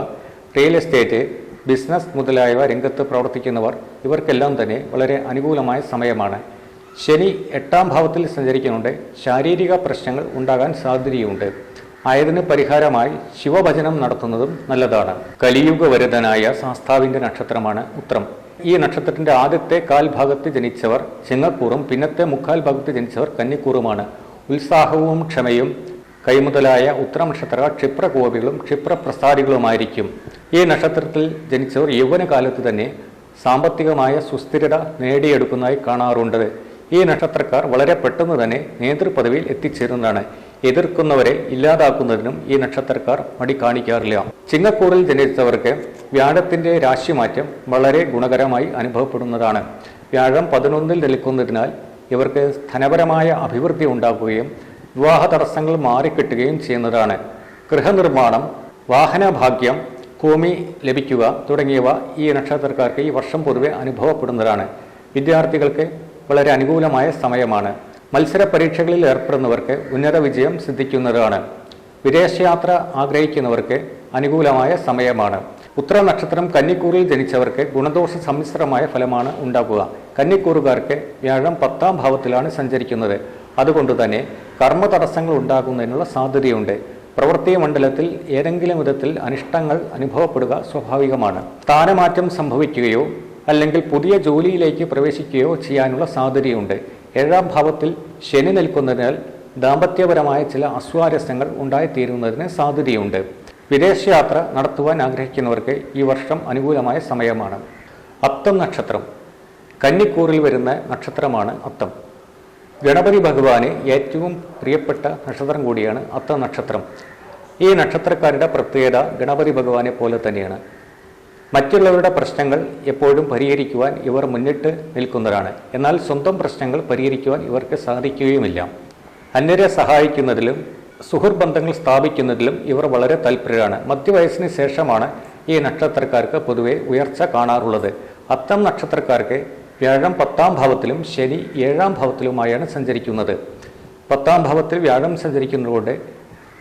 റിയൽ എസ്റ്റേറ്റ്, ബിസിനസ് മുതലായവ രംഗത്ത് പ്രവർത്തിക്കുന്നവർ ഇവർക്കെല്ലാം തന്നെ വളരെ അനുകൂലമായ സമയമാണ്. ശനി 8ാം ഭാവത്തിൽ സഞ്ചരിക്കുന്നുണ്ട്. ശാരീരിക പ്രശ്നങ്ങൾ ഉണ്ടാകാൻ സാധ്യതയുണ്ട്. ആയതിന് പരിഹാരമായി ശിവഭജനം നടത്തുന്നതും നല്ലതാണ്. കലിയുഗവരതനായ ശാസ്താവിൻ്റെ നക്ഷത്രമാണ് ഉത്രം. ഈ നക്ഷത്രത്തിന്റെ ആദ്യത്തെ കാൽഭാഗത്ത് ജനിച്ചവർ ചിങ്ങക്കൂറും പിന്നത്തെ മുക്കാൽ ഭാഗത്ത് ജനിച്ചവർ കന്നിക്കൂറുമാണ്. ഉത്സാഹവും ക്ഷമയും കൈമുതലായ ഉത്തര നക്ഷത്രക്കാർ ക്ഷിപ്രകോപികളും ക്ഷിപ്രപ്രസാരികളുമായിരിക്കും. ഈ നക്ഷത്രത്തിൽ ജനിച്ചവർ യൗവനകാലത്ത് തന്നെ സാമ്പത്തികമായ സുസ്ഥിരത നേടിയെടുക്കുന്നതായി കാണാറുണ്ട്. ഈ നക്ഷത്രക്കാർ വളരെ പെട്ടെന്ന് തന്നെ നേതൃപദവിയിൽ എത്തിച്ചേരുന്നതാണ്. എതിർക്കുന്നവരെ ഇല്ലാതാക്കുന്നതിനും ഈ നക്ഷത്രക്കാർ മടി കാണിക്കാറില്ല. ചിങ്ങക്കൂറിൽ ജനിച്ചവർക്ക് വ്യാഴത്തിന്റെ രാശിമാറ്റം വളരെ ഗുണകരമായി അനുഭവപ്പെടുന്നതാണ്. വ്യാഴം 11ൽ നിൽക്കുന്നതിനാൽ ഇവർക്ക് ധനപരമായ അഭിവൃദ്ധി ഉണ്ടാക്കുകയും വിവാഹ തടസ്സങ്ങൾ മാറിക്കിട്ടുകയും ചെയ്യുന്നതാണ്. ഗൃഹനിർമ്മാണം, വാഹനഭാഗ്യം, ഭൂമി ലഭിക്കുക തുടങ്ങിയവ ഈ നക്ഷത്രക്കാർക്ക് ഈ വർഷം പൊതുവെ അനുഭവപ്പെടുന്നതാണ്. വിദ്യാർത്ഥികൾക്ക് വളരെ അനുകൂലമായ സമയമാണ്. മത്സര പരീക്ഷകളിൽ ഏർപ്പെടുന്നവർക്ക് ഉന്നത വിജയം സിദ്ധിക്കുന്നതാണ്. വിദേശയാത്ര ആഗ്രഹിക്കുന്നവർക്ക് അനുകൂലമായ സമയമാണ്. ഉത്തര നക്ഷത്രം കന്നിക്കൂറിൽ ജനിച്ചവർക്ക് ഗുണദോഷ സമ്മിശ്രമായ ഫലമാണ് ഉണ്ടാക്കുക. കന്നിക്കൂറുകാർക്ക് വ്യാഴം 10ാം ഭാവത്തിലാണ് സഞ്ചരിക്കുന്നത്. അതുകൊണ്ട് തന്നെ കർമ്മ തടസ്സങ്ങൾ ഉണ്ടാകുന്നതിനുള്ള സാധ്യതയുണ്ട്. പ്രവൃത്തി മണ്ഡലത്തിൽ ഏതെങ്കിലും വിധത്തിൽ അനിഷ്ടങ്ങൾ അനുഭവപ്പെടുക സ്വാഭാവികമാണ്. സ്ഥാനമാറ്റം സംഭവിക്കുകയോ അല്ലെങ്കിൽ പുതിയ ജോലിയിലേക്ക് പ്രവേശിക്കുകയോ ചെയ്യാനുള്ള സാധ്യതയുണ്ട്. 7ാം ഭാവത്തിൽ ശനി നിൽക്കുന്നതിനാൽ ദാമ്പത്യപരമായ ചില അസ്വാരസ്യങ്ങൾ ഉണ്ടായിത്തീരുന്നതിന് സാധ്യതയുണ്ട്. വിദേശയാത്ര നടത്തുവാൻ ആഗ്രഹിക്കുന്നവർക്ക് ഈ വർഷം അനുകൂലമായ സമയമാണ്. അത്തം നക്ഷത്രം കന്നിക്കൂറിൽ വരുന്ന നക്ഷത്രമാണ് അത്തം. ഗണപതി ഭഗവാന് ഏറ്റവും പ്രിയപ്പെട്ട നക്ഷത്രം കൂടിയാണ് അത്തം നക്ഷത്രം. ഈ നക്ഷത്രക്കാരുടെ പ്രത്യേകത ഗണപതി ഭഗവാനെ പോലെ തന്നെയാണ്. മറ്റുള്ളവരുടെ പ്രശ്നങ്ങൾ എപ്പോഴും പരിഹരിക്കുവാൻ ഇവർ മുന്നിട്ട് നിൽക്കുന്നവരാണ്. എന്നാൽ സ്വന്തം പ്രശ്നങ്ങൾ പരിഹരിക്കുവാൻ ഇവർക്ക് സാധിക്കുകയുമില്ല. അന്യരെ സഹായിക്കുന്നതിലും സുഹൃത്ബന്ധങ്ങൾ സ്ഥാപിക്കുന്നതിലും ഇവർ വളരെ താല്പര്യരാണ്. മധ്യവയസ്സിന് ശേഷമാണ് ഈ നക്ഷത്രക്കാർക്ക് പൊതുവെ ഉയർച്ച കാണാറുള്ളത്. അത്തം നക്ഷത്രക്കാർക്ക് വ്യാഴം 10ാം ഭാവത്തിലും ശനി 7ാം ഭാവത്തിലുമായാണ് സഞ്ചരിക്കുന്നത്. 10ാം ഭാവത്തിൽ വ്യാഴം സഞ്ചരിക്കുന്നതുകൊണ്ട്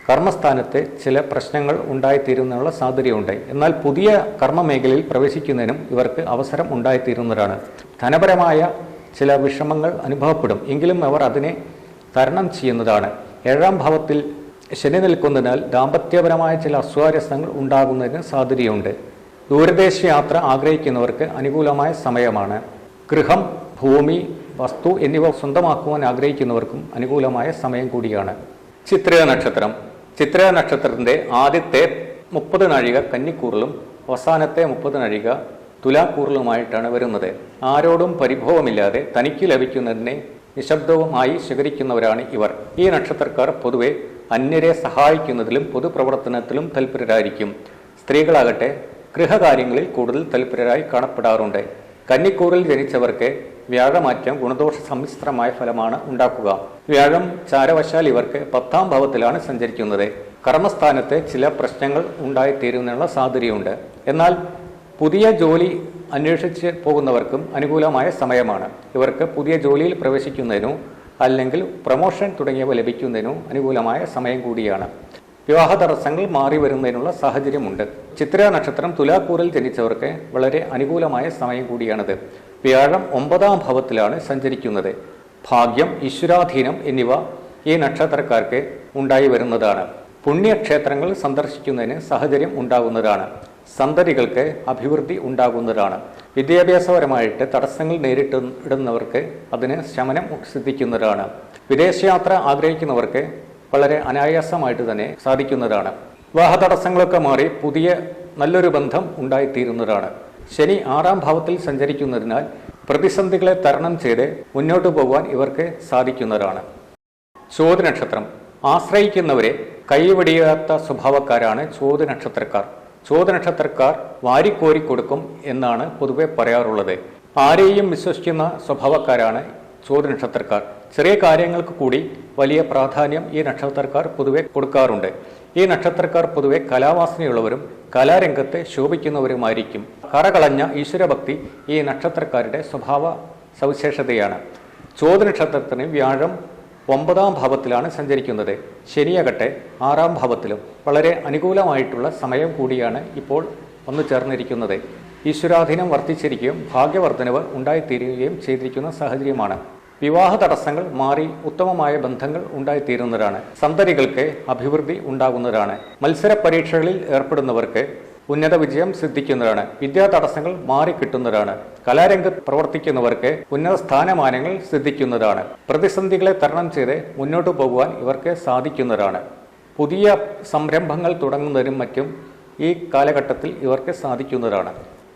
കർമ്മസ്ഥാനത്ത് ചില പ്രശ്നങ്ങൾ ഉണ്ടായിത്തീരുന്നതിനുള്ള സാധ്യതയുണ്ട്. എന്നാൽ പുതിയ കർമ്മ മേഖലയിൽ പ്രവേശിക്കുന്നതിനും ഇവർക്ക് അവസരം ഉണ്ടായിത്തീരുന്നതാണ്. ധനപരമായ ചില വിഷമങ്ങൾ അനുഭവപ്പെടും. എങ്കിലും അവർ അതിനെ തരണം ചെയ്യുന്നതാണ്. 7ാം ഭാവത്തിൽ ശനി നിൽക്കുന്നതിനാൽ ദാമ്പത്യപരമായ ചില അസ്വാരസ്യങ്ങൾ ഉണ്ടാകുന്നതിന് സാധ്യതയുണ്ട്. ദൂരദേശ യാത്ര ആഗ്രഹിക്കുന്നവർക്ക് അനുകൂലമായ സമയമാണ്. ഗൃഹം, ഭൂമി, വസ്തു എന്നിവ സ്വന്തമാക്കുവാൻ ആഗ്രഹിക്കുന്നവർക്കും അനുകൂലമായ സമയം കൂടിയാണ്. ചിത്രക നക്ഷത്രം. ചിത്രക നക്ഷത്രത്തിൻ്റെ ആദ്യത്തെ 30 നാഴിക കന്നിക്കൂറിലും അവസാനത്തെ 30 നാഴിക തുലാക്കൂറിലുമായിട്ടാണ് വരുന്നത്. ആരോടും പരിഭവമില്ലാതെ തനിക്ക് ലഭിക്കുന്നതിനെ നിശബ്ദവുമായി ശേഖരിക്കുന്നവരാണ് ഇവർ. ഈ നക്ഷത്രക്കാർ പൊതുവെ അന്യരെ സഹായിക്കുന്നതിലും പൊതുപ്രവർത്തനത്തിലും തൽപരരായിരിക്കും. സ്ത്രീകളാകട്ടെ ഗൃഹകാര്യങ്ങളിൽ കൂടുതൽ തൽപരരായി കാണപ്പെടാറുണ്ട്. കന്നിക്കൂറിൽ ജനിച്ചവർക്ക് വ്യാഴമാറ്റം ഗുണദോഷ സമ്മിശ്രമായ ഫലമാണ് ഉണ്ടാക്കുക. വ്യാഴം ചാരവശാൽ ഇവർക്ക് 10ാം ഭാവത്തിലാണ് സഞ്ചരിക്കുന്നത്. കർമ്മസ്ഥാനത്ത് ചില പ്രശ്നങ്ങൾ ഉണ്ടായിത്തീരുന്നതിനുള്ള സാധ്യതയുണ്ട്. എന്നാൽ പുതിയ ജോലി അന്വേഷിച്ച് പോകുന്നവർക്കും അനുകൂലമായ സമയമാണ്. ഇവർക്ക് പുതിയ ജോലിയിൽ പ്രവേശിക്കുന്നതിനോ അല്ലെങ്കിൽ പ്രമോഷൻ തുടങ്ങിയവ ലഭിക്കുന്നതിനോ അനുകൂലമായ സമയം കൂടിയാണ്. വിവാഹ തടസ്സങ്ങൾ മാറി വരുന്നതിനുള്ള സാഹചര്യമുണ്ട്. ചിത്ര നക്ഷത്രം തുലാക്കൂറിൽ ജനിച്ചവർക്ക് വളരെ അനുകൂലമായ സമയം കൂടിയാണിത്. വ്യാഴം 9ാം ഭാവത്തിലാണ് സഞ്ചരിക്കുന്നത്. ഭാഗ്യം, ഈശ്വരാധീനം എന്നിവ ഈ നക്ഷത്രക്കാർക്ക് ഉണ്ടായി വരുന്നതാണ്. പുണ്യക്ഷേത്രങ്ങൾ സന്ദർശിക്കുന്നതിന് സാഹചര്യം ഉണ്ടാകുന്നതാണ്. സന്തതികൾക്ക് അഭിവൃദ്ധി ഉണ്ടാകുന്നതാണ്. വിദ്യാഭ്യാസപരമായിട്ട് തടസ്സങ്ങൾ നേരിടുന്നവർക്ക് അതിന് ശമനം സിദ്ധിക്കുന്നതാണ്. വിദേശയാത്ര ആഗ്രഹിക്കുന്നവർക്ക് വളരെ അനായാസമായിട്ട് തന്നെ സാധിക്കുന്നതാണ്. വിവാഹ തടസ്സങ്ങളൊക്കെ മാറി പുതിയ നല്ലൊരു ബന്ധം ഉണ്ടായിത്തീരുന്നതാണ്. ശനി 6ാം ഭാവത്തിൽ സഞ്ചരിക്കുന്നതിനാൽ പ്രതിസന്ധികളെ തരണം ചെയ്ത് മുന്നോട്ട് പോകുവാൻ ഇവർക്ക് സാധിക്കുന്നതാണ്. ചോതി നക്ഷത്രം. ആശ്രയിക്കുന്നവരെ കൈവടിയാത്ത സ്വഭാവക്കാരാണ് ചോതി നക്ഷത്രക്കാർ. ചോതി നക്ഷത്രക്കാർ വാരിക്കോരി കൊടുക്കും എന്നാണ് പൊതുവെ പറയാറുള്ളത്. ആരെയും വിശ്വസിക്കുന്ന സ്വഭാവക്കാരാണ് ചോതി നക്ഷത്രക്കാർ. ചെറിയ കാര്യങ്ങൾക്ക് കൂടി വലിയ പ്രാധാന്യം ഈ നക്ഷത്രക്കാർ പൊതുവെ കൊടുക്കാറുണ്ട്. ഈ നക്ഷത്രക്കാർ പൊതുവെ കലാവാസനയുള്ളവരും കലാരംഗത്ത് ശോഭിക്കുന്നവരുമായിരിക്കും. കറകളഞ്ഞ ഈശ്വരഭക്തി ഈ നക്ഷത്രക്കാരുടെ സ്വഭാവ സവിശേഷതയാണ്. ചോതി നക്ഷത്രത്തിന് വ്യാഴം 9ാം ഭാവത്തിലാണ് സഞ്ചരിക്കുന്നത്. ശനിയാകട്ടെ 6ാം ഭാവത്തിലും. വളരെ അനുകൂലമായിട്ടുള്ള സമയം കൂടിയാണ് ഇപ്പോൾ വന്നു ചേർന്നിരിക്കുന്നത്. ഈശ്വരാധീനം വർദ്ധിച്ചിരിക്കുകയും ഭാഗ്യവർദ്ധനവ് ഉണ്ടായിത്തീരുകയും ചെയ്തിരിക്കുന്ന സാഹചര്യമാണ്. വിവാഹ തടസ്സങ്ങൾ മാറി ഉത്തമമായ ബന്ധങ്ങൾ ഉണ്ടായിത്തീരുന്നതാണ്. സന്തതികൾക്ക് അഭിവൃദ്ധി ഉണ്ടാകുന്നതാണ്. മത്സര പരീക്ഷകളിൽ ഏർപ്പെടുന്നവർക്ക് ഉന്നത വിജയം സിദ്ധിക്കുന്നതാണ്. വിദ്യാ തടസ്സങ്ങൾ മാറിക്കിട്ടുന്നതാണ്. കലാരംഗത്ത് പ്രവർത്തിക്കുന്നവർക്ക് ഉന്നത സ്ഥാനമാനങ്ങൾ സിദ്ധിക്കുന്നതാണ്. പ്രതിസന്ധികളെ തരണം ചെയ്ത് മുന്നോട്ടു പോകുവാൻ ഇവർക്ക് സാധിക്കുന്നതാണ്. പുതിയ സംരംഭങ്ങൾ തുടങ്ങുന്നതിനും മറ്റും ഈ കാലഘട്ടത്തിൽ ഇവർക്ക് സാധിക്കുന്നതാണ്.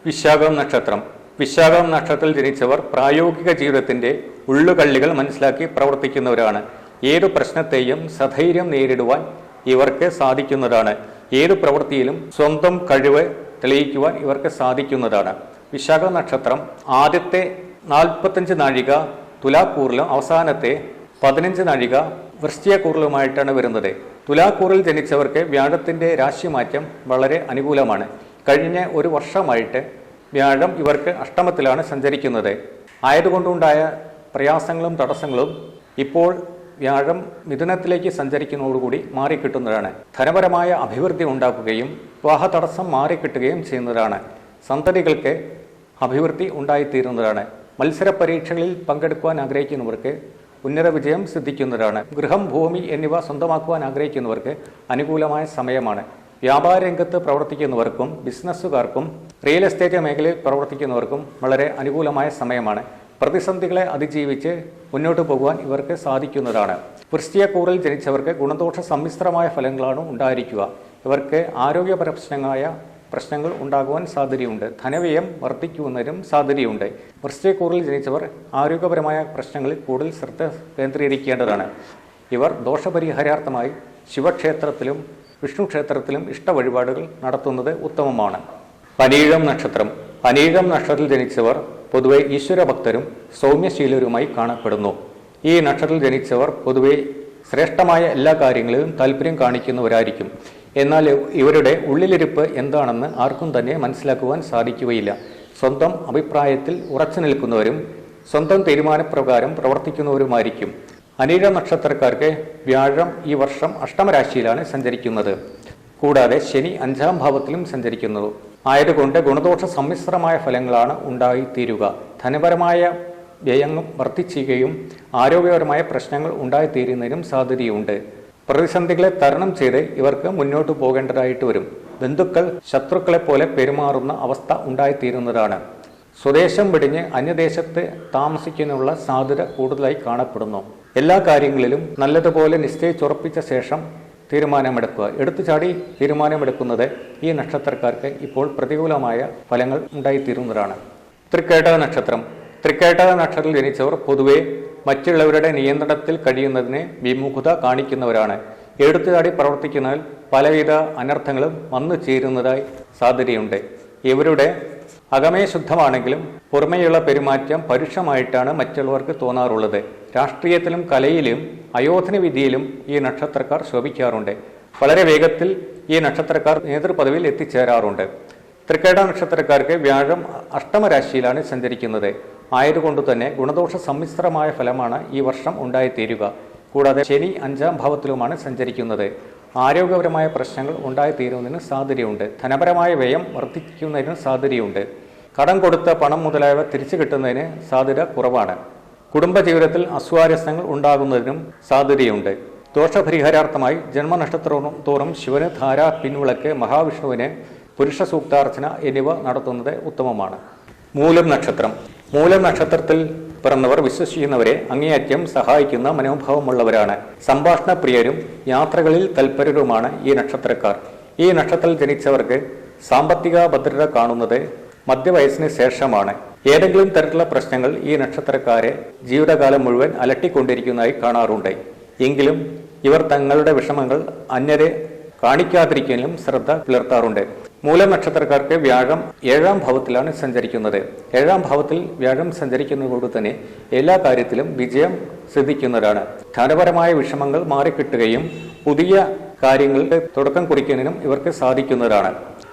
വിശാഖം നക്ഷത്രം. വിശാഖം നക്ഷത്രത്തിൽ ജനിച്ചവർ പ്രായോഗിക ജീവിതത്തിന്റെ ഉള്ളുകള്ളികൾ മനസ്സിലാക്കി പ്രവർത്തിക്കുന്നവരാണ്. ഏതു പ്രശ്നത്തെയും സധൈര്യം നേരിടുവാൻ ഇവർക്ക് സാധിക്കുന്നതാണ്. ഏതു പ്രവൃത്തിയിലും സ്വന്തം കഴിവ് തെളിയിക്കുവാൻ ഇവർക്ക് സാധിക്കുന്നതാണ്. വിശാഖ നക്ഷത്രം ആദ്യത്തെ 45 നാഴിക തുലാക്കൂറിലും അവസാനത്തെ 15 നാഴിക വൃശ്ചികക്കൂറിലുമായിട്ടാണ് വരുന്നത്. തുലാക്കൂറിൽ ജനിച്ചവർക്ക് വ്യാഴത്തിന്റെ രാശിമാറ്റം വളരെ അനുകൂലമാണ്. കഴിഞ്ഞ ഒരു വർഷമായിട്ട് വ്യാഴം ഇവർക്ക് അഷ്ടമത്തിലാണ് സഞ്ചരിക്കുന്നത്. ആയതുകൊണ്ടുണ്ടായ പ്രയാസങ്ങളും തടസ്സങ്ങളും ഇപ്പോൾ വ്യാഴം മിഥുനത്തിലേക്ക് സഞ്ചരിക്കുന്നതോടുകൂടി മാറിക്കിട്ടുന്നതാണ്. ധനപരമായ അഭിവൃദ്ധി ഉണ്ടാക്കുകയും വിവാഹ തടസ്സം മാറിക്കിട്ടുകയും ചെയ്യുന്നതാണ്. സന്തതികൾക്ക് അഭിവൃദ്ധി ഉണ്ടായിത്തീരുന്നതാണ്. മത്സര പരീക്ഷകളിൽ പങ്കെടുക്കുവാൻ ആഗ്രഹിക്കുന്നവർക്ക് ഉന്നത വിജയം സിദ്ധിക്കുന്നതാണ്. ഗൃഹം, ഭൂമി എന്നിവ സ്വന്തമാക്കുവാൻ ആഗ്രഹിക്കുന്നവർക്ക് അനുകൂലമായ സമയമാണ്. വ്യാപാര രംഗത്ത് പ്രവർത്തിക്കുന്നവർക്കും ബിസിനസ്സുകാർക്കും റിയൽ എസ്റ്റേറ്റ് മേഖലയിൽ പ്രവർത്തിക്കുന്നവർക്കും വളരെ അനുകൂലമായ സമയമാണ്. പ്രതിസന്ധികളെ അതിജീവിച്ച് മുന്നോട്ട് പോകുവാൻ ഇവർക്ക് സാധിക്കുന്നതാണ്. വൃശ്ചികക്കൂറിൽ ജനിച്ചവർക്ക് ഗുണദോഷ സമ്മിശ്രമായ ഫലങ്ങളാണ് ഉണ്ടായിരിക്കുക. ഇവർക്ക് ആരോഗ്യപര പ്രശ്നങ്ങൾ ഉണ്ടാകുവാൻ സാധ്യതയുണ്ട്. ധനവ്യയം വർദ്ധിക്കുന്നതിനും സാധ്യതയുണ്ട്. വൃശ്ചികക്കൂറിൽ ജനിച്ചവർ ആരോഗ്യപരമായ പ്രശ്നങ്ങളിൽ കൂടുതൽ ശ്രദ്ധ കേന്ദ്രീകരിക്കേണ്ടതാണ്. ഇവർ ദോഷപരിഹാരാർത്ഥമായി ശിവക്ഷേത്രത്തിലും വിഷ്ണു ക്ഷേത്രത്തിലും ഇഷ്ടവഴിപാടുകൾ നടത്തുന്നത് ഉത്തമമാണ്. അനീഴം നക്ഷത്രം. അനീഴം നക്ഷത്രത്തിൽ ജനിച്ചവർ പൊതുവെ ഈശ്വരഭക്തരും സൗമ്യശീലരുമായി കാണപ്പെടുന്നു. ഈ നക്ഷത്രത്തിൽ ജനിച്ചവർ പൊതുവെ ശ്രേഷ്ഠമായ എല്ലാ കാര്യങ്ങളിലും താല്പര്യം കാണിക്കുന്നവരായിരിക്കും. എന്നാൽ ഇവരുടെ ഉള്ളിലിരിപ്പ് എന്താണെന്ന് ആർക്കും തന്നെ മനസ്സിലാക്കുവാൻ സാധിക്കുകയില്ല. സ്വന്തം അഭിപ്രായത്തിൽ ഉറച്ചു നിൽക്കുന്നവരും സ്വന്തം തീരുമാനപ്രകാരം പ്രവർത്തിക്കുന്നവരുമായിരിക്കും. അനീഴ നക്ഷത്രക്കാർക്ക് വ്യാഴം ഈ വർഷം അഷ്ടമരാശിയിലാണ് സഞ്ചരിക്കുന്നത്. കൂടാതെ ശനി 5-ാം ഭാവത്തിലും സഞ്ചരിക്കുന്നു. ആയതുകൊണ്ട് ഗുണദോഷ സമ്മിശ്രമായ ഫലങ്ങളാണ് ഉണ്ടായിത്തീരുക. ധനപരമായ വ്യയങ്ങൾ വർദ്ധിക്കുകയും ആരോഗ്യപരമായ പ്രശ്നങ്ങൾ ഉണ്ടായിത്തീരുന്നതിനും സാധ്യതയുണ്ട്. പ്രതിസന്ധികളെ തരണം ചെയ്ത് ഇവർക്ക് മുന്നോട്ട് പോകേണ്ടതായിട്ട് വരും. ബന്ധുക്കൾ ശത്രുക്കളെ പോലെ പെരുമാറുന്ന അവസ്ഥ ഉണ്ടായിത്തീരുന്നതാണ്. സ്വദേശം വെടിഞ്ഞ് അന്യദേശത്ത് താമസിക്കാനുള്ള സാധ്യത കൂടുതലായി കാണപ്പെടുന്നു. എല്ലാ കാര്യങ്ങളിലും നല്ലതുപോലെ നിശ്ചയിച്ചുറപ്പിച്ച ശേഷം തീരുമാനമെടുക്കുക. എടുത്തുചാടി തീരുമാനമെടുക്കുന്നത് ഈ നക്ഷത്രക്കാർക്ക് ഇപ്പോൾ പ്രതികൂലമായ ഫലങ്ങൾ ഉണ്ടായിത്തീരുന്നതാണ്. തൃക്കേട്ടക നക്ഷത്രം. തൃക്കേട്ടക നക്ഷത്രത്തിൽ ജനിച്ചവർ പൊതുവെ മറ്റുള്ളവരുടെ നിയന്ത്രണത്തിൽ കഴിയുന്നതിന് വിമുഖത കാണിക്കുന്നവരാണ്. എടുത്തുചാടി പ്രവർത്തിക്കുന്നതിൽ പലവിധ അനർത്ഥങ്ങളും വന്നു ചേരുന്നതായി സാധ്യതയുണ്ട്. ഇവരുടെ അകമേ ശുദ്ധമാണെങ്കിലും പുറമേയുള്ള പെരുമാറ്റം പരുഷമായിട്ടാണ് മറ്റുള്ളവർക്ക് തോന്നാറുള്ളത്. രാഷ്ട്രീയത്തിലും കലയിലും അയോധന വിധിയിലും ഈ നക്ഷത്രക്കാർ ശോഭിക്കാറുണ്ട്. വളരെ വേഗത്തിൽ ഈ നക്ഷത്രക്കാർ നേതൃപദവിയിൽ എത്തിച്ചേരാറുണ്ട്. തൃക്കേട്ട നക്ഷത്രക്കാർക്ക് വ്യാഴം അഷ്ടമരാശിയിലാണ് സഞ്ചരിക്കുന്നത്. ആയതുകൊണ്ട് തന്നെ ഗുണദോഷ സമ്മിശ്രമായ ഫലമാണ് ഈ വർഷം ഉണ്ടായിത്തീരുക. കൂടാതെ ശനി 5-ാം ഭാവത്തിലുമാണ് സഞ്ചരിക്കുന്നത്. ആരോഗ്യപരമായ പ്രശ്നങ്ങൾ ഉണ്ടായിത്തീരുന്നതിന് സാധ്യതയുണ്ട്. ധനപരമായ വ്യയം വർദ്ധിക്കുന്നതിന് സാധ്യതയുണ്ട്. കടം കൊടുത്ത പണം മുതലായവ തിരിച്ചു കിട്ടുന്നതിന് സാധ്യത കുറവാണ്. കുടുംബജീവിതത്തിൽ അസ്വാരസ്യങ്ങൾ ഉണ്ടാകുന്നതിനും സാധ്യതയുണ്ട്. ദോഷപരിഹാരാർത്ഥമായി ജന്മനക്ഷത്രം തോറും ശിവന് ധാര, പിൻവിളക്ക്, മഹാവിഷ്ണുവിന് പുരുഷ സൂക്താർച്ചന എന്നിവ നടത്തുന്നത് ഉത്തമമാണ്. മൂലം നക്ഷത്രം. മൂലം നക്ഷത്രത്തിൽ പിറന്നവർ വിശ്വസിക്കുന്നവരെ അങ്ങേയറ്റം സഹായിക്കുന്ന മനോഭാവമുള്ളവരാണ്. സംഭാഷണ പ്രിയരും യാത്രകളിൽ തൽപരരുമാണ് ഈ നക്ഷത്രക്കാർ. ഈ നക്ഷത്രത്തിൽ ജനിച്ചവർക്ക് സാമ്പത്തിക ഭദ്രത കാണുന്നത് മധ്യവയസ്സിന് ശേഷമാണ്. ഏതെങ്കിലും തരത്തിലുള്ള പ്രശ്നങ്ങൾ ഈ നക്ഷത്രക്കാരെ ജീവിതകാലം മുഴുവൻ അലട്ടിക്കൊണ്ടിരിക്കുന്നതായി കാണാറുണ്ട്. എങ്കിലും ഇവർ തങ്ങളുടെ വിഷമങ്ങൾ അന്യരെ കാണിക്കാതിരിക്കാനും ശ്രദ്ധ പുലർത്താറുണ്ട്. മൂലം നക്ഷത്രക്കാർക്ക് വ്യാഴം 7-ാം ഭാവത്തിലാണ് സഞ്ചരിക്കുന്നത്. 7-ാം ഭാവത്തിൽ വ്യാഴം സഞ്ചരിക്കുന്നതോട് തന്നെ എല്ലാ കാര്യത്തിലും വിജയം സിദ്ധിക്കുന്നതാണ്. ധനപരമായ വിഷമങ്ങൾ മാറിക്കിട്ടുകയും പുതിയ കാര്യങ്ങൾക്ക് തുടക്കം കുറിക്കുന്നതിനും ഇവർക്ക് സാധിക്കുന്നതാണ്.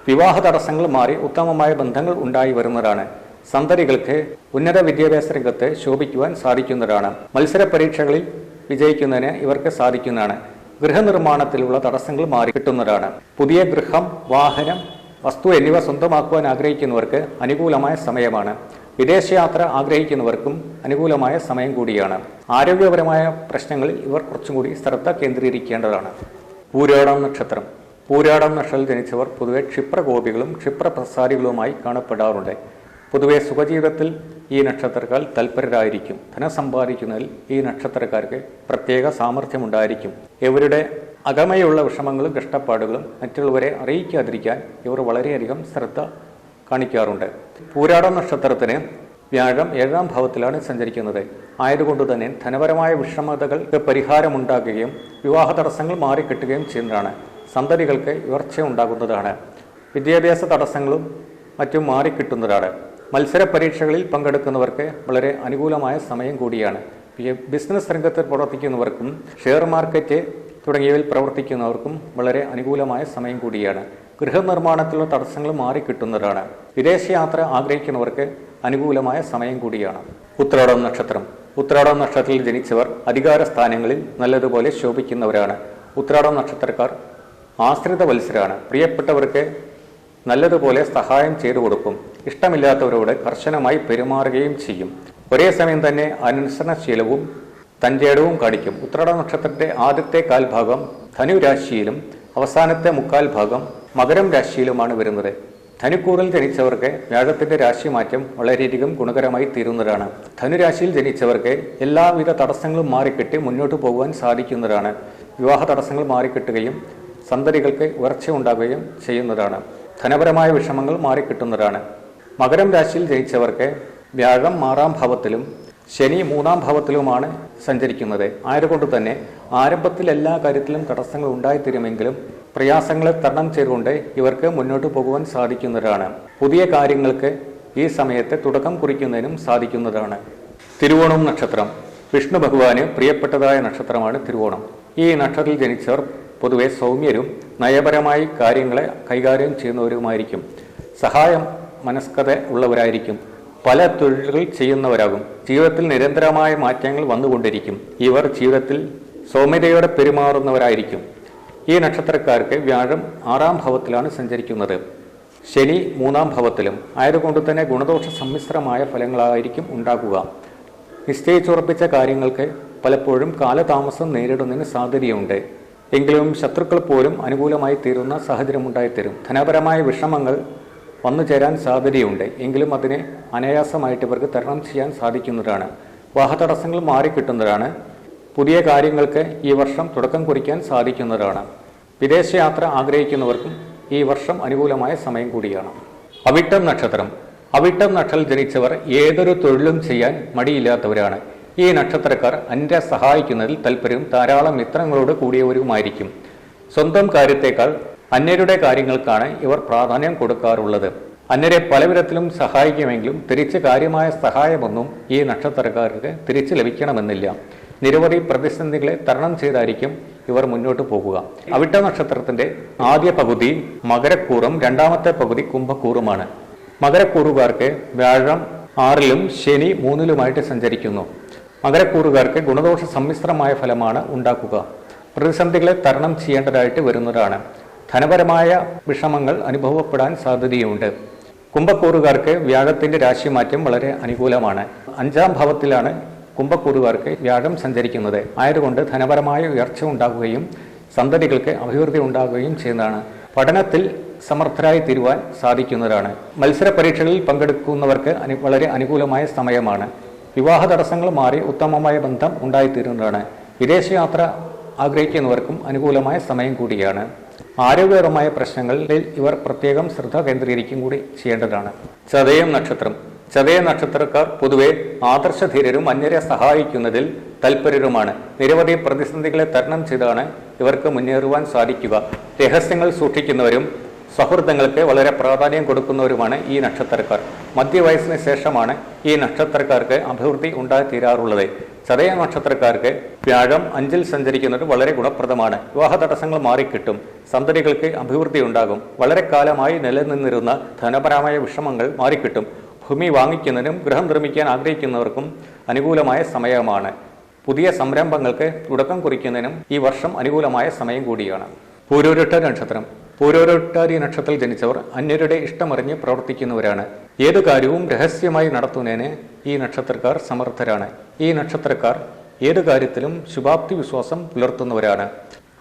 വിവാഹ തടസ്സങ്ങൾ മാറി ഉത്തമമായ ബന്ധങ്ങൾ ഉണ്ടായി വരുന്നതാണ്. സന്തതികൾക്ക് ഉന്നത വിദ്യാഭ്യാസ രംഗത്ത് ശോഭിക്കുവാൻ സാധിക്കുന്നതാണ്. മത്സര പരീക്ഷകളിൽ വിജയിക്കുന്നതിന് ഇവർക്ക് സാധിക്കുന്നതാണ്. ഗൃഹനിർമ്മാണത്തിലുള്ള തടസ്സങ്ങൾ മാറി കിട്ടുന്നതാണ്. പുതിയ ഗൃഹം, വാഹനം, വസ്തു എന്നിവ സ്വന്തമാക്കുവാൻ ആഗ്രഹിക്കുന്നവർക്ക് അനുകൂലമായ സമയമാണ്. വിദേശയാത്ര ആഗ്രഹിക്കുന്നവർക്കും അനുകൂലമായ സമയം കൂടിയാണ്. ആരോഗ്യപരമായ പ്രശ്നങ്ങളിൽ ഇവർ കുറച്ചും കൂടി ശ്രദ്ധ കേന്ദ്രീകരിക്കേണ്ടതാണ്. പൂരാടം നക്ഷത്രം. പൂരാടം നക്ഷത്രത്തിൽ ജനിച്ചവർ പൊതുവെ ക്ഷിപ്രകോപികളും ക്ഷിപ്രപ്രസാരികളുമായി കാണപ്പെടാറുണ്ട്. പൊതുവെ സുഖജീവിതത്തിൽ ഈ നക്ഷത്രക്കാർ തൽപരരായിരിക്കും. ധനം സമ്പാദിക്കുന്നതിൽ ഈ നക്ഷത്രക്കാർക്ക് പ്രത്യേക സാമർഥ്യമുണ്ടായിരിക്കും. ഇവരുടെ അകമയുള്ള വിഷമങ്ങളും കഷ്ടപ്പാടുകളും മറ്റുള്ളവരെ അറിയിക്കാതിരിക്കാൻ ഇവർ വളരെയധികം ശ്രദ്ധ കാണിക്കാറുണ്ട്. പൂരാടം നക്ഷത്രത്തിന് വ്യാഴം 7ാം ഭാവത്തിലാണ് സഞ്ചരിക്കുന്നത്. ആയതുകൊണ്ട് തന്നെ ധനപരമായ വിഷമതകൾക്ക് പരിഹാരമുണ്ടാകുകയും വിവാഹ തടസ്സങ്ങൾ മാറിക്കിട്ടുകയും ചെയ്യുന്നതാണ്. സന്തതികൾക്ക് ഉയർച്ച ഉണ്ടാകുന്നതാണ്. വിദ്യാഭ്യാസ തടസ്സങ്ങളും മറ്റും മാറിക്കിട്ടുന്നതാണ്. മത്സര പരീക്ഷകളിൽ പങ്കെടുക്കുന്നവർക്ക് വളരെ അനുകൂലമായ സമയം കൂടിയാണ്. ബിസിനസ് രംഗത്ത് പ്രവർത്തിക്കുന്നവർക്കും ഷെയർ മാർക്കറ്റ് തുടങ്ങിയവയിൽ പ്രവർത്തിക്കുന്നവർക്കും വളരെ അനുകൂലമായ സമയം കൂടിയാണ്. ഗൃഹനിർമ്മാണത്തിലുള്ള തടസ്സങ്ങൾ മാറിക്കിട്ടുന്നതാണ്. വിദേശയാത്ര ആഗ്രഹിക്കുന്നവർക്ക് അനുകൂലമായ സമയം കൂടിയാണ്. ഉത്രാടം നക്ഷത്രം. ഉത്രാടം നക്ഷത്രത്തിൽ ജനിച്ചവർ അധികാര സ്ഥാനങ്ങളിൽ നല്ലതുപോലെ ശോഭിക്കുന്നവരാണ്. ഉത്രാടം നക്ഷത്രക്കാർ ആശ്രിത വത്സരാണ്. പ്രിയപ്പെട്ടവർക്ക് നല്ലതുപോലെ സഹായം ചെയ്തു കൊടുക്കും. ഇഷ്ടമില്ലാത്തവരോട് കർശനമായി പെരുമാറുകയും ചെയ്യും. ഒരേ സമയം തന്നെ അനുസരണശീലവും തൻ്റെടവും കാണിക്കും. ഉത്രാട നക്ഷത്രത്തിന്റെ ആദ്യത്തെ കാൽഭാഗം ധനുരാശിയിലും അവസാനത്തെ മുക്കാൽ ഭാഗം മകരം രാശിയിലുമാണ് വരുന്നത്. ധനുക്കൂറിൽ ജനിച്ചവർക്ക് വ്യാഴത്തിന്റെ രാശിമാറ്റം വളരെയധികം ഗുണകരമായി തീരുന്നതാണ്. ധനുരാശിയിൽ ജനിച്ചവർക്ക് എല്ലാവിധ തടസ്സങ്ങളും മാറിക്കിട്ടി മുന്നോട്ട് പോകുവാൻ സാധിക്കുന്നതാണ്. വിവാഹ തടസ്സങ്ങൾ മാറിക്കിട്ടുകയും സന്തതികൾക്ക് ഉയർച്ച ഉണ്ടാകുകയും ചെയ്യുന്നതാണ്. ധനപരമായ വിഷമങ്ങൾ മാറിക്കിട്ടുന്നതാണ്. മകരം രാശിയിൽ ജനിച്ചവർക്ക് വ്യാഴം 6ാം ഭാവത്തിലും ശനി 3ാം ഭാവത്തിലുമാണ് സഞ്ചരിക്കുന്നത്. ആയതുകൊണ്ട് തന്നെ ആരംഭത്തിൽ എല്ലാ കാര്യത്തിലും തടസ്സങ്ങൾ ഉണ്ടായിത്തീരുമെങ്കിലും പ്രയാസങ്ങളെ തരണം ചെയ്തുകൊണ്ട് ഇവർക്ക് മുന്നോട്ട് പോകുവാൻ സാധിക്കുന്നതാണ്. പുതിയ കാര്യങ്ങൾക്ക് ഈ സമയത്ത് തുടക്കം കുറിക്കുന്നതിനും സാധിക്കുന്നതാണ്. തിരുവോണം നക്ഷത്രം. വിഷ്ണു ഭഗവാന് പ്രിയപ്പെട്ടതായ നക്ഷത്രമാണ് തിരുവോണം. ഈ നക്ഷത്രത്തിൽ ജനിച്ചവർ പൊതുവെ സൗമ്യരും നയപരമായി കാര്യങ്ങളെ കൈകാര്യം ചെയ്യുന്നവരുമായിരിക്കും. സഹായം മനസ്കത ഉള്ളവരായിരിക്കും. പല തൊഴിലുകൾ ചെയ്യുന്നവരാകും. ജീവിതത്തിൽ നിരന്തരമായ മാറ്റങ്ങൾ വന്നുകൊണ്ടിരിക്കും. ഇവർ ജീവിതത്തിൽ സൗമ്യതയോടെ പെരുമാറുന്നവരായിരിക്കും. ഈ നക്ഷത്രക്കാർക്ക് വ്യാഴം 6ാം ഭാവത്തിലാണ് സഞ്ചരിക്കുന്നത്. ശനി 3ാം ഭാവത്തിലും. ആയതുകൊണ്ട് തന്നെ ഗുണദോഷ സമ്മിശ്രമായ ഫലങ്ങളായിരിക്കും ഉണ്ടാകുക. നിശ്ചയിച്ചുറപ്പിച്ച കാര്യങ്ങൾക്ക് പലപ്പോഴും കാലതാമസം നേരിടുന്നതിന് സാധ്യതയുണ്ട്. എങ്കിലും ശത്രുക്കൾ പോലും അനുകൂലമായി തീരുന്ന സാഹചര്യമുണ്ടായിത്തരും. ധനപരമായ വിഷമങ്ങൾ വന്നു ചേരാൻ സാധ്യതയുണ്ട്. എങ്കിലും അതിനെ അനായാസമായിട്ട് ഇവർക്ക് തരണം ചെയ്യാൻ സാധിക്കുന്നതാണ്. വാഹതടസ്സങ്ങൾ മാറിക്കിട്ടുന്നതാണ്. പുതിയ കാര്യങ്ങൾക്ക് ഈ വർഷം തുടക്കം കുറിക്കാൻ സാധിക്കുന്നതാണ്. വിദേശയാത്ര ആഗ്രഹിക്കുന്നവർക്കും ഈ വർഷം അനുകൂലമായ സമയം കൂടിയാണ്. അവിട്ടം നക്ഷത്രം. അവിട്ടം നക്ഷത്രത്തിൽ ജനിച്ചവർ ഏതൊരു തൊഴിലും ചെയ്യാൻ മടിയില്ലാത്തവരാണ്. ഈ നക്ഷത്രക്കാർ അന്യരെ സഹായിക്കുന്നതിൽ താല്പര്യവും ധാരാളം മിത്രങ്ങളോട് കൂടിയവരുമായിരിക്കും. സ്വന്തം കാര്യത്തേക്കാൾ അന്യരുടെ കാര്യങ്ങൾക്കാണ് ഇവർ പ്രാധാന്യം കൊടുക്കാറുള്ളത്. അന്യരെ പലവിധത്തിലും സഹായിക്കുമെങ്കിലും തിരിച്ച് കാര്യമായ സഹായമൊന്നും ഈ നക്ഷത്രക്കാർക്ക് തിരിച്ചു ലഭിക്കണമെന്നില്ല. നിരവധി പ്രതിസന്ധികളെ തരണം ചെയ്തായിരിക്കും ഇവർ മുന്നോട്ട് പോകുക. അവിട്ട നക്ഷത്രത്തിന്റെ ആദ്യ പകുതി മകരക്കൂറും 2ാമത്തെ പകുതി കുംഭക്കൂറുമാണ്. മകരക്കൂറുകാർക്ക് വ്യാഴം 6ലും ശനി 3ലുമായിട്ട് സഞ്ചരിക്കുന്നു. മകരക്കൂറുകാർക്ക് ഗുണദോഷ സമ്മിശ്രമായ ഫലമാണ് ഉണ്ടാക്കുക. പ്രതിസന്ധികളെ തരണം ചെയ്യേണ്ടതായിട്ട് വരുന്നതാണ്. ധനപരമായ വിഷമങ്ങൾ അനുഭവപ്പെടാൻ സാധ്യതയുണ്ട്. കുംഭക്കൂറുകാർക്ക് വ്യാഴത്തിന്റെ രാശിമാറ്റം വളരെ അനുകൂലമാണ്. 5ാം ഭാവത്തിലാണ് കുംഭക്കൂറുകാർക്ക് വ്യാഴം സഞ്ചരിക്കുന്നത്. ആയതുകൊണ്ട് ധനപരമായ ഉയർച്ച ഉണ്ടാകുകയും സന്തതികൾക്ക് അഭിവൃദ്ധി ഉണ്ടാകുകയും ചെയ്യുന്നതാണ്. പഠനത്തിൽ സമർത്ഥരായി തീരുവാൻ സാധിക്കുന്നതാണ്. മത്സര പരീക്ഷകളിൽ പങ്കെടുക്കുന്നവർക്ക് വളരെ അനുകൂലമായ സമയമാണ്. വിവാഹ തടസ്സങ്ങൾ മാറി ഉത്തമമായ ബന്ധം ഉണ്ടായിത്തീരുന്നതാണ്. വിദേശയാത്ര ആഗ്രഹിക്കുന്നവർക്കും അനുകൂലമായ സമയം കൂടിയാണ്. ആരോഗ്യപരമായ പ്രശ്നങ്ങളിൽ ഇവർ പ്രത്യേകം ശ്രദ്ധ കേന്ദ്രീകരിക്കും കൂടി ചെയ്യേണ്ടതാണ്. ചതയം നക്ഷത്രം. ചതയ നക്ഷത്രക്കാർ പൊതുവെ ആദർശധീരരും അന്യരെ സഹായിക്കുന്നതിൽ തൽപരരുമാണ്. നിരവധി പ്രതിസന്ധികളെ തരണം ചെയ്താണ് ഇവർക്ക് മുന്നേറുവാൻ സാധിക്കുക. രഹസ്യങ്ങൾ സൂക്ഷിക്കുന്നവരും സൗഹൃദങ്ങൾക്ക് വളരെ പ്രാധാന്യം കൊടുക്കുന്നവരുമാണ് ഈ നക്ഷത്രക്കാർ. മധ്യവയസ്സിന് ശേഷമാണ് ഈ നക്ഷത്രക്കാർക്ക് അഭിവൃദ്ധി ഉണ്ടായിത്തീരാറുള്ളത്. ചതയ നക്ഷത്രക്കാർക്ക് വ്യാഴം 5ൽ സഞ്ചരിക്കുന്നത് വളരെ ഗുണപ്രദമാണ്. വിവാഹ തടസ്സങ്ങൾ മാറിക്കിട്ടും. സന്തതികൾക്ക് അഭിവൃദ്ധി ഉണ്ടാകും. വളരെ കാലമായി നിലനിന്നിരുന്ന ധനപരമായ വിഷമങ്ങൾ മാറിക്കിട്ടും. ഭൂമി വാങ്ങിക്കുന്നതിനും ഗൃഹം നിർമ്മിക്കാൻ ആഗ്രഹിക്കുന്നവർക്കും അനുകൂലമായ സമയമാണ്. പുതിയ സംരംഭങ്ങൾക്ക് തുടക്കം കുറിക്കുന്നതിനും ഈ വർഷം അനുകൂലമായ സമയം കൂടിയാണ്. പൂരോരുട്ട നക്ഷത്രം. പൂരോരുട്ടാതി നക്ഷത്രത്തിൽ ജനിച്ചവർ അന്യരുടെ ഇഷ്ടമറിഞ്ഞ് പ്രവർത്തിക്കുന്നവരാണ്. ഏതു കാര്യവും രഹസ്യമായി നടത്തുന്നതിന് ഈ നക്ഷത്രക്കാർ സമർത്ഥരാണ്. ഈ നക്ഷത്രക്കാർ ഏതു കാര്യത്തിലും ശുഭാപ്തി വിശ്വാസം പുലർത്തുന്നവരാണ്.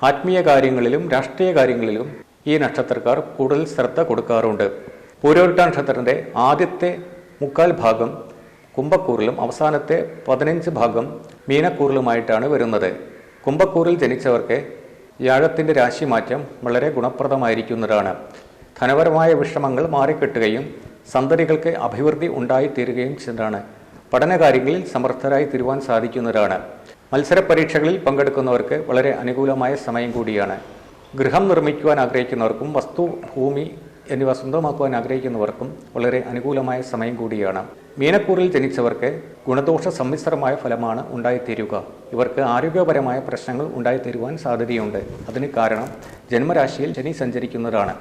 ആത്മീയ കാര്യങ്ങളിലും രാഷ്ട്രീയ കാര്യങ്ങളിലും ഈ നക്ഷത്രക്കാർ കൂടുതൽ ശ്രദ്ധ കൊടുക്കാറുണ്ട്. പൂരോരുട്ടാ നക്ഷത്രത്തിന്റെ ആദ്യത്തെ 3/4 ഭാഗം കുംഭക്കൂറിലും അവസാനത്തെ 15 ഭാഗം മീനക്കൂറിലുമായിട്ടാണ് വരുന്നത്. കുംഭക്കൂറിൽ ജനിച്ചവർക്ക് വ്യാഴത്തിന്റെ രാശിമാറ്റം വളരെ ഗുണപ്രദമായിരിക്കുന്നതാണ്. ധനപരമായ വിഷമങ്ങൾ മാറിക്കിട്ടുകയും സന്തതികൾക്ക് അഭിവൃദ്ധി ഉണ്ടായിത്തീരുകയും ചെയ്യുന്നതാണ്. പഠനകാര്യങ്ങളിൽ സമർത്ഥരായി തീരുവാൻ സാധിക്കുന്നതാണ്. മത്സര പരീക്ഷകളിൽ പങ്കെടുക്കുന്നവർക്ക് വളരെ അനുകൂലമായ സമയം കൂടിയാണ്. ഗൃഹം നിർമ്മിക്കുവാൻ ആഗ്രഹിക്കുന്നവർക്കും വസ്തു ഭൂമി എന്നിവ സ്വന്തമാക്കുവാൻ ആഗ്രഹിക്കുന്നവർക്കും വളരെ അനുകൂലമായ സമയം കൂടിയാണ്. മീനക്കൂറിൽ ജനിച്ചവർക്ക് ഗുണദോഷ സമ്മിശ്രമായ ഫലമാണ് ഉണ്ടായിത്തീരുക. ഇവർക്ക് ആരോഗ്യപരമായ പ്രശ്നങ്ങൾ ഉണ്ടായിത്തീരുവാൻ സാധ്യതയുണ്ട്. അതിന് കാരണം ജന്മരാശിയിൽ ശനി സഞ്ചരിക്കുന്നതാണ്.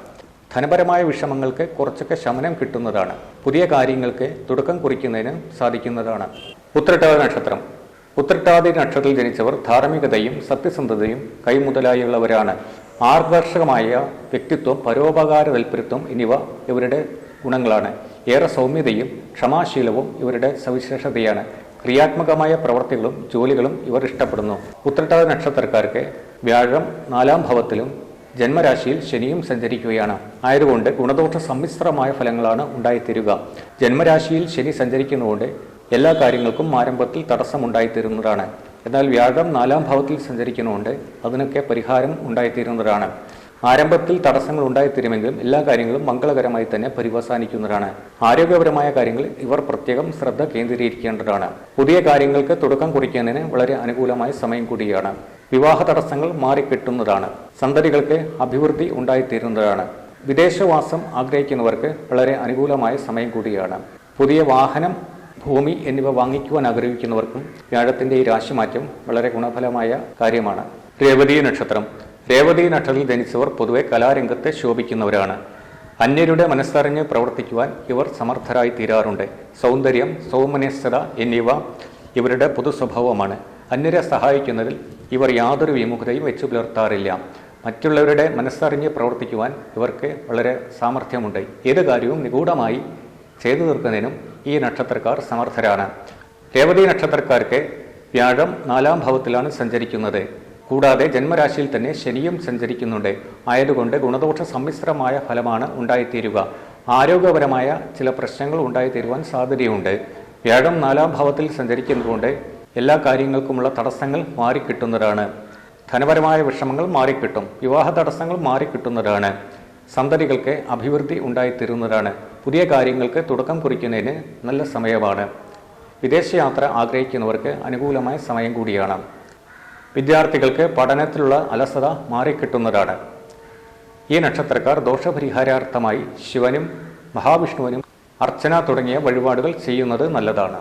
ധനപരമായ വിഷമങ്ങൾക്ക് കുറച്ചൊക്കെ ശമനം കിട്ടുന്നതാണ്. പുതിയ കാര്യങ്ങൾക്ക് തുടക്കം കുറിക്കുന്നതിന് സാധിക്കുന്നതാണ്. ഉത്രട്ടാതി നക്ഷത്രം. ഉത്രട്ടാതി നക്ഷത്രത്തിൽ ജനിച്ചവർ ധാർമ്മികതയും സത്യസന്ധതയും കൈമുതലായുള്ളവരാണ്. ആകർഷകമായ വ്യക്തിത്വം, പരോപകാര താൽപര്യത്വം എന്നിവ ഇവരുടെ ഗുണങ്ങളാണ്. ഏറെ സൗമ്യതയും ക്ഷമാശീലവും ഇവരുടെ സവിശേഷതയാണ്. ക്രിയാത്മകമായ പ്രവർത്തികളും ജോലികളും ഇവർ ഇഷ്ടപ്പെടുന്നു. ഉത്രട്ടാതി നക്ഷത്രക്കാർക്ക് വ്യാഴം 4-ാം ഭാവത്തിലും ജന്മരാശിയിൽ ശനിയും സഞ്ചരിക്കുകയാണ്. ആയതുകൊണ്ട് ഗുണദോഷ സമ്മിശ്രമായ ഫലങ്ങളാണ് ഉണ്ടായിത്തീരുക. ജന്മരാശിയിൽ ശനി സഞ്ചരിക്കുന്നതുകൊണ്ട് എല്ലാ കാര്യങ്ങൾക്കും ആരംഭത്തിൽ തടസ്സമുണ്ടായിത്തീരുന്നതാണ്. എന്നാൽ വ്യാഴം 4-ാം ഭാവത്തിൽ സഞ്ചരിക്കുന്നതുകൊണ്ട് അതിനൊക്കെ പരിഹാരം ഉണ്ടായിത്തീരുന്നതാണ്. ആരംഭത്തിൽ തടസ്സങ്ങൾ ഉണ്ടായിത്തീരുമെങ്കിലും എല്ലാ കാര്യങ്ങളും മംഗളകരമായി തന്നെ പര്യവസാനിക്കുന്നതാണ്. ആരോഗ്യപരമായ കാര്യങ്ങളിൽ ഇവർ പ്രത്യേകം ശ്രദ്ധ കേന്ദ്രീകരിക്കേണ്ടതാണ്. പുതിയ കാര്യങ്ങൾക്ക് തുടക്കം കുറിക്കുന്നതിന് വളരെ അനുകൂലമായ സമയം കൂടിയാണ്. വിവാഹ തടസ്സങ്ങൾ മാറിക്കിട്ടുന്നതാണ്. സന്തതികൾക്ക് അഭിവൃദ്ധി ഉണ്ടായിത്തീരുന്നതാണ്. വിദേശവാസം ആഗ്രഹിക്കുന്നവർക്ക് വളരെ അനുകൂലമായ സമയം കൂടിയാണ്. പുതിയ വാഹനം, ഭൂമി എന്നിവ വാങ്ങിക്കുവാൻ ആഗ്രഹിക്കുന്നവർക്കും വ്യാഴത്തിന്റെ ഈ രാശിമാറ്റം വളരെ ഗുണഫലമായ കാര്യമാണ്. രേവതി നക്ഷത്രം. രേവതി നക്ഷത്രത്തിൽ ജനിച്ചവർ പൊതുവെ കലാരംഗത്തെ ശോഭിക്കുന്നവരാണ്. അന്യരുടെ മനസ്സറിഞ്ഞ് പ്രവർത്തിക്കുവാൻ ഇവർ സമർത്ഥരായി തീരാറുണ്ട്. സൗന്ദര്യം, സൗമനസ്യത എന്നിവ ഇവരുടെ പൊതു സ്വഭാവമാണ്. അന്യരെ സഹായിക്കുന്നതിൽ ഇവർ യാതൊരു വിമുഖതയും വെച്ചു പുലർത്താറില്ല. മറ്റുള്ളവരുടെ മനസ്സറിഞ്ഞ് പ്രവർത്തിക്കുവാൻ ഇവർക്ക് വളരെ സാമർഥ്യമുണ്ട്. ഏത് കാര്യവും നിഗൂഢമായി ചെയ്തു തീർക്കുന്നതിനും ഈ നക്ഷത്രക്കാർ സമർത്ഥരാണ്. രേവതി നക്ഷത്രക്കാർക്ക് വ്യാഴം 4-ാം ഭാവത്തിലാണ് സഞ്ചരിക്കുന്നത്. കൂടാതെ ജന്മരാശിയിൽ തന്നെ ശനിയും സഞ്ചരിക്കുന്നുണ്ട്. ആയതുകൊണ്ട് ഗുണദോഷ സമ്മിശ്രമായ ഫലമാണ് ഉണ്ടായിത്തീരുക. ആരോഗ്യപരമായ ചില പ്രശ്നങ്ങൾ ഉണ്ടായിത്തീരുവാൻ സാധ്യതയുണ്ട്. വ്യാഴം 4-ാം ഭാവത്തിൽ സഞ്ചരിക്കുന്നതുകൊണ്ട് എല്ലാ കാര്യങ്ങൾക്കുമുള്ള തടസ്സങ്ങൾ മാറിക്കിട്ടുന്നതാണ്. ധനപരമായ വിഷമങ്ങൾ മാറിക്കിട്ടും. വിവാഹ തടസ്സങ്ങൾ മാറിക്കിട്ടുന്നതാണ്. സന്തതികൾക്ക് അഭിവൃദ്ധി ഉണ്ടായിത്തീരുന്നതാണ്. പുതിയ കാര്യങ്ങൾക്ക് തുടക്കം കുറിക്കുന്നതിന് നല്ല സമയമാണ്. വിദേശയാത്ര ആഗ്രഹിക്കുന്നവർക്ക് അനുകൂലമായ സമയം കൂടിയാണ്. വിദ്യാർത്ഥികൾക്ക് പഠനത്തിലുള്ള അലസത മാറിക്കിട്ടുന്നതാണ്. ഈ നക്ഷത്രക്കാർ ദോഷപരിഹാരാർത്ഥമായി ശിവനും മഹാവിഷ്ണുവിനും അർച്ചന തുടങ്ങിയ വഴിപാടുകൾ ചെയ്യുന്നത് നല്ലതാണ്.